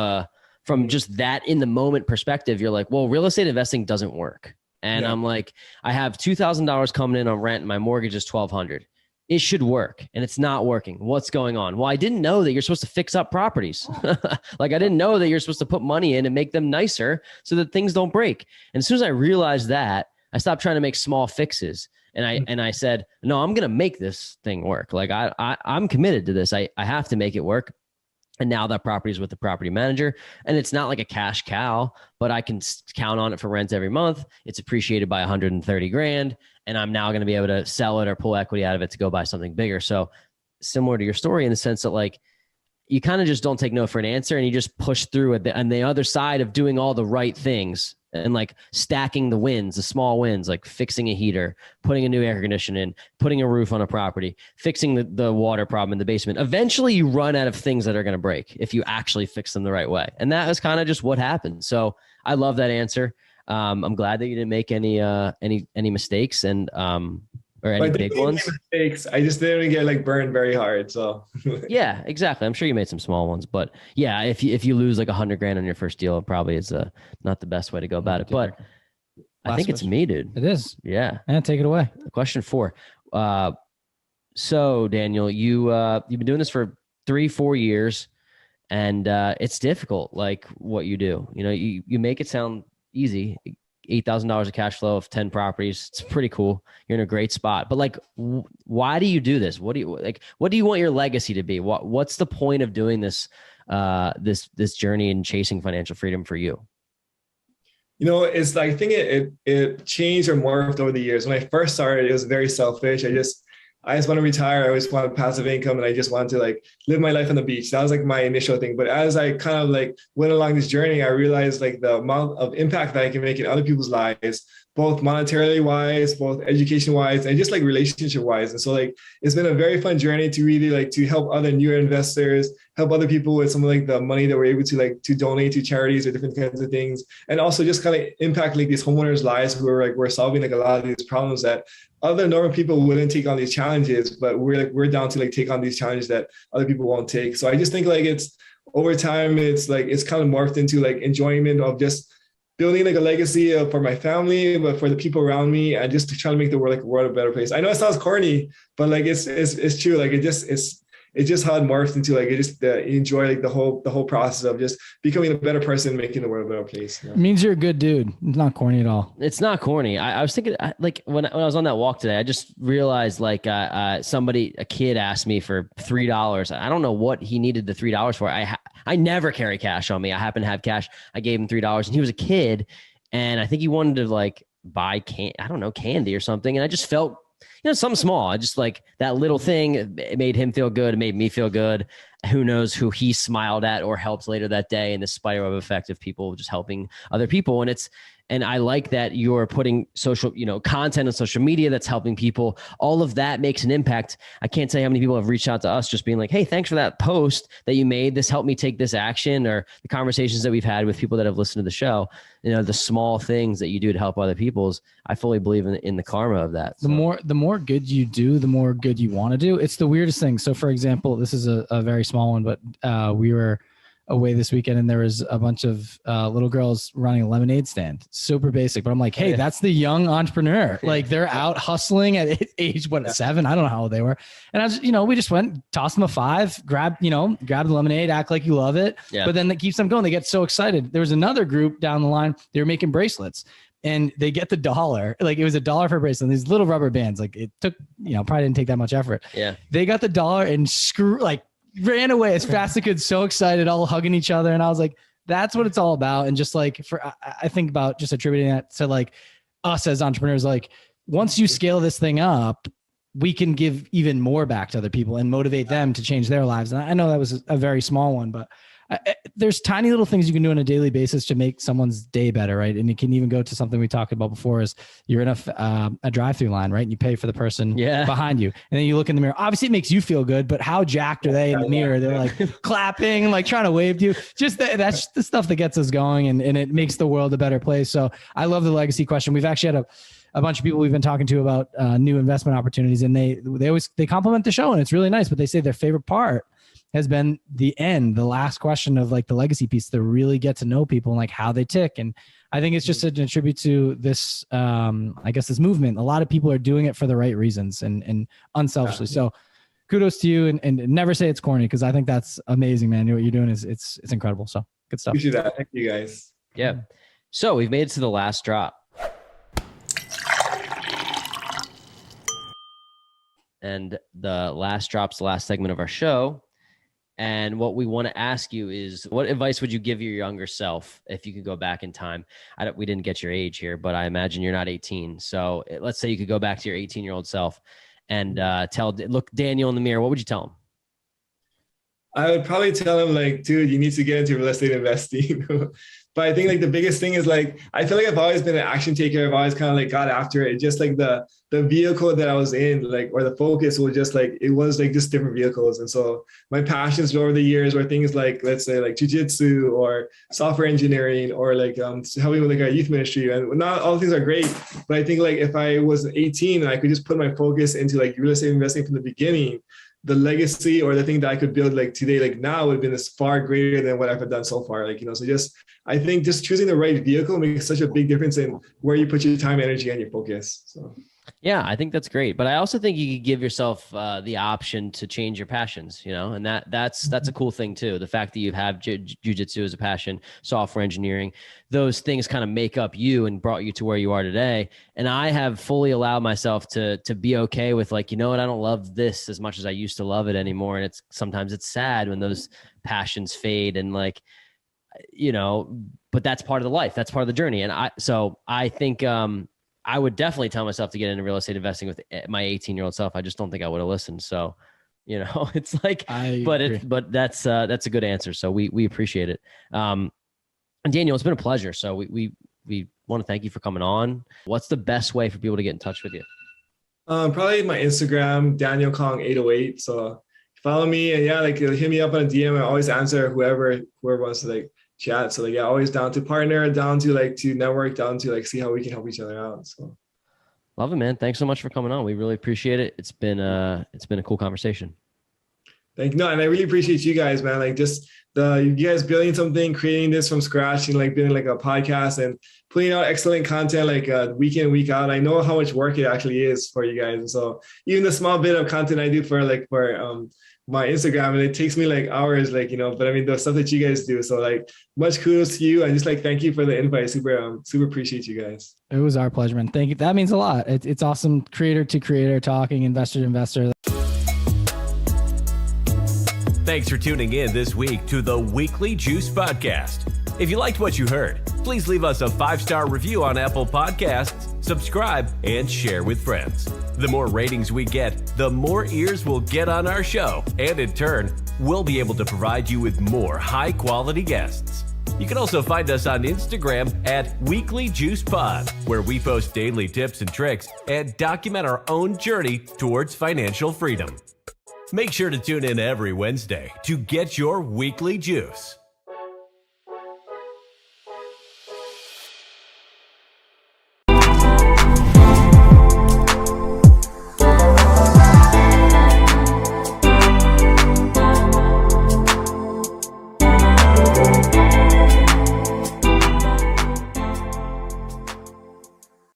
just that in the moment perspective, you're like, well, real estate investing doesn't work. And I'm like, I have $2,000 coming in on rent and my mortgage is $1,200. It should work, and it's not working. What's going on? Well, I didn't know that you're supposed to fix up properties. Like I didn't know that you're supposed to put money in and make them nicer so that things don't break. And as soon as I realized that, I stopped trying to make small fixes. And I said, no, I'm going to make this thing work. Like I'm committed to this. I have to make it work. And now that property is with the property manager, and it's not like a cash cow, but I can count on it for rent every month. It's appreciated by 130 grand. And I'm now going to be able to sell it or pull equity out of it to go buy something bigger. So similar to your story in the sense that like, you kind of just don't take no for an answer, and you just push through it. And the other side of doing all the right things and like stacking the wins, the small wins, like fixing a heater, putting a new air conditioner in, putting a roof on a property, fixing the water problem in the basement. Eventually you run out of things that are going to break if you actually fix them the right way. And that was kind of just what happened. So I love that answer. I'm glad that you didn't make any mistakes and, or any big ones. Mistakes. I just didn't get like burned very hard. So yeah, exactly. I'm sure you made some small ones, but yeah, if you lose like 100 grand on your first deal, it probably is not the best way to go about it. But I think it's me, dude. It is. Yeah. And take it away. Question 4. So Daniel, you've been doing this for 3-4 years, and it's difficult. Like what you do, you know, you make it sound easy. $8,000 of cash flow of 10 properties. It's pretty cool. You're in a great spot. But like, why do you do this? What do you like? What do you want your legacy to be? What's the point of doing this, this journey and chasing financial freedom for you? You know, it's like, I think it changed or morphed over the years. When I first started, it was very selfish. I just want to retire. I just want passive income, and I just want to like live my life on the beach. That was like my initial thing. But as I kind of like went along this journey, I realized like the amount of impact that I can make in other people's lives, both monetarily wise, both education wise, and just like relationship wise. And so like, it's been a very fun journey to really like to help other newer investors, help other people with some of like the money that we're able to like to donate to charities or different kinds of things. And also just kind of impact like these homeowners' lives who are like, we're solving like a lot of these problems that other normal people wouldn't take on these challenges, but we're down to like take on these challenges that other people won't take. So I just think like it's over time, it's kind of morphed into like enjoyment of just building like a legacy for my family, but for the people around me, and just to try to make the world a better place. I know it sounds corny, but like it's true. Like it's just how it morphed into like, it just enjoy like the whole process of just becoming a better person, making the world a better place. It means you're a good dude. It's not corny at all. It's not corny. I was thinking like when I was on that walk today, I just realized like a kid asked me for $3. I don't know what he needed the $3 for. I never carry cash on me. I happen to have cash. I gave him $3, and he was a kid, and I think he wanted to like buy candy or something. And I just felt, something small. I just like that little thing. It made him feel good. It made me feel good. Who knows who he smiled at or helped later that day, in the spiral effect of people just helping other people. And I like that you're putting social, content on social media that's helping people. All of that makes an impact. I can't tell you how many people have reached out to us just being like, hey, thanks for that post that you made. This helped me take this action, or the conversations that we've had with people that have listened to the show. The small things that you do to help other people's. I fully believe in the karma of that. So. The more good you do, the more good you want to do. It's the weirdest thing. So for example, this is a very small one, but we were away this weekend, and there was a bunch of little girls running a lemonade stand. Super basic, but I'm like, hey, that's the young entrepreneur. Like, they're out hustling at age 7. I don't know how old they were. And I was, we just went, tossed them a $5, grab the lemonade, act like you love it. Yeah. But then that keeps them going. They get so excited. There was another group down the line. They were making bracelets, and they get the $1. Like, it was $1 for a bracelet. These little rubber bands. Like, it took, probably didn't take that much effort. Yeah. They got the $1 and ran away as fast as they could, so excited, all hugging each other. And I was like, that's what it's all about. And just like, I think about just attributing that to like us as entrepreneurs. Like, once you scale this thing up, we can give even more back to other people and motivate them to change their lives. And I know that was a very small one, but there's tiny little things you can do on a daily basis to make someone's day better, right? And it can even go to something we talked about before, is you're in a drive-through line, right? And you pay for the person behind you, and then you look in the mirror. Obviously, it makes you feel good, but how jacked are they in the mirror? They're like clapping and like trying to wave to you. Just that's the stuff that gets us going, and it makes the world a better place. So I love the legacy question. We've actually had a bunch of people we've been talking to about new investment opportunities, and they compliment the show, and it's really nice. But they say their favorite part has been the last question of like the legacy piece, to really get to know people and like how they tick. And I think it's just a tribute to this, this movement. A lot of people are doing it for the right reasons and unselfishly. So kudos to you, and never say it's corny, because I think that's amazing, man. What you're doing is it's incredible. So good stuff. Appreciate that. Thank you, guys. Yeah. So we've made it to the last drop. And the last drop's the last segment of our show. And what we want to ask you is, what advice would you give your younger self if you could go back in time? We didn't get your age here, but I imagine you're not 18. So let's say you could go back to your 18-year-old self and look Daniel in the mirror. What would you tell him? I would probably tell him like, dude, you need to get into real estate investing. But I think like the biggest thing is like, I feel like I've always been an action taker. I've always kind of like got after it. Just like the vehicle that I was in, like, or the focus was just like, it was like just different vehicles. And so my passions over the years were things like, let's say like jujitsu or software engineering, or like helping with like our youth ministry. And not all things are great, but I think like if I was 18 and I could just put my focus into like real estate investing from the beginning, the legacy or the thing that I could build like today, like now, would have been far greater than what I've done so far. Like, so just, I think just choosing the right vehicle makes such a big difference in where you put your time, energy, and your focus. So Yeah, I think that's great. But I also think you could give yourself the option to change your passions, and that's a cool thing too. The fact that you have jujitsu as a passion, software engineering, those things kind of make up you and brought you to where you are today. And I have fully allowed myself to be okay with like, you know what, I don't love this as much as I used to love it anymore. And sometimes it's sad when those passions fade and like, but that's part of the life. That's part of the journey. And I think I would definitely tell myself to get into real estate investing with my 18-year-old self. I just don't think I would have listened. So, it's like, but that's a good answer. So we appreciate it. And Daniel, it's been a pleasure. So we want to thank you for coming on. What's the best way for people to get in touch with you? Probably my Instagram, Daniel Kong 808. So follow me and hit me up on a DM. I always answer whoever wants to like chat. So always down to partner, down to like to network, down to like see how we can help each other out. So love it, man. Thanks so much for coming on. We really appreciate it. It's been a cool conversation. Thank you. No, and I really appreciate you guys, man. Like just you guys building something, creating this from scratch and like building like a podcast and putting out excellent content like week in, week out. I know how much work it actually is for you guys. And so even the small bit of content I do for my Instagram, and it takes me like hours, but I mean, the stuff that you guys do. So like much kudos to you. And just like, thank you for the invite. Super appreciate you guys. It was our pleasure, man. Thank you. That means a lot. It's awesome. Creator to creator talking, investor to investor. Thanks for tuning in this week to the Weekly Juice Podcast. If you liked what you heard, please leave us a 5-star review on Apple Podcasts, subscribe, and share with friends. The more ratings we get, the more ears we'll get on our show, and in turn, we'll be able to provide you with more high-quality guests. You can also find us on Instagram at Weekly Juice Pod, where we post daily tips and tricks and document our own journey towards financial freedom. Make sure to tune in every Wednesday to get your weekly juice.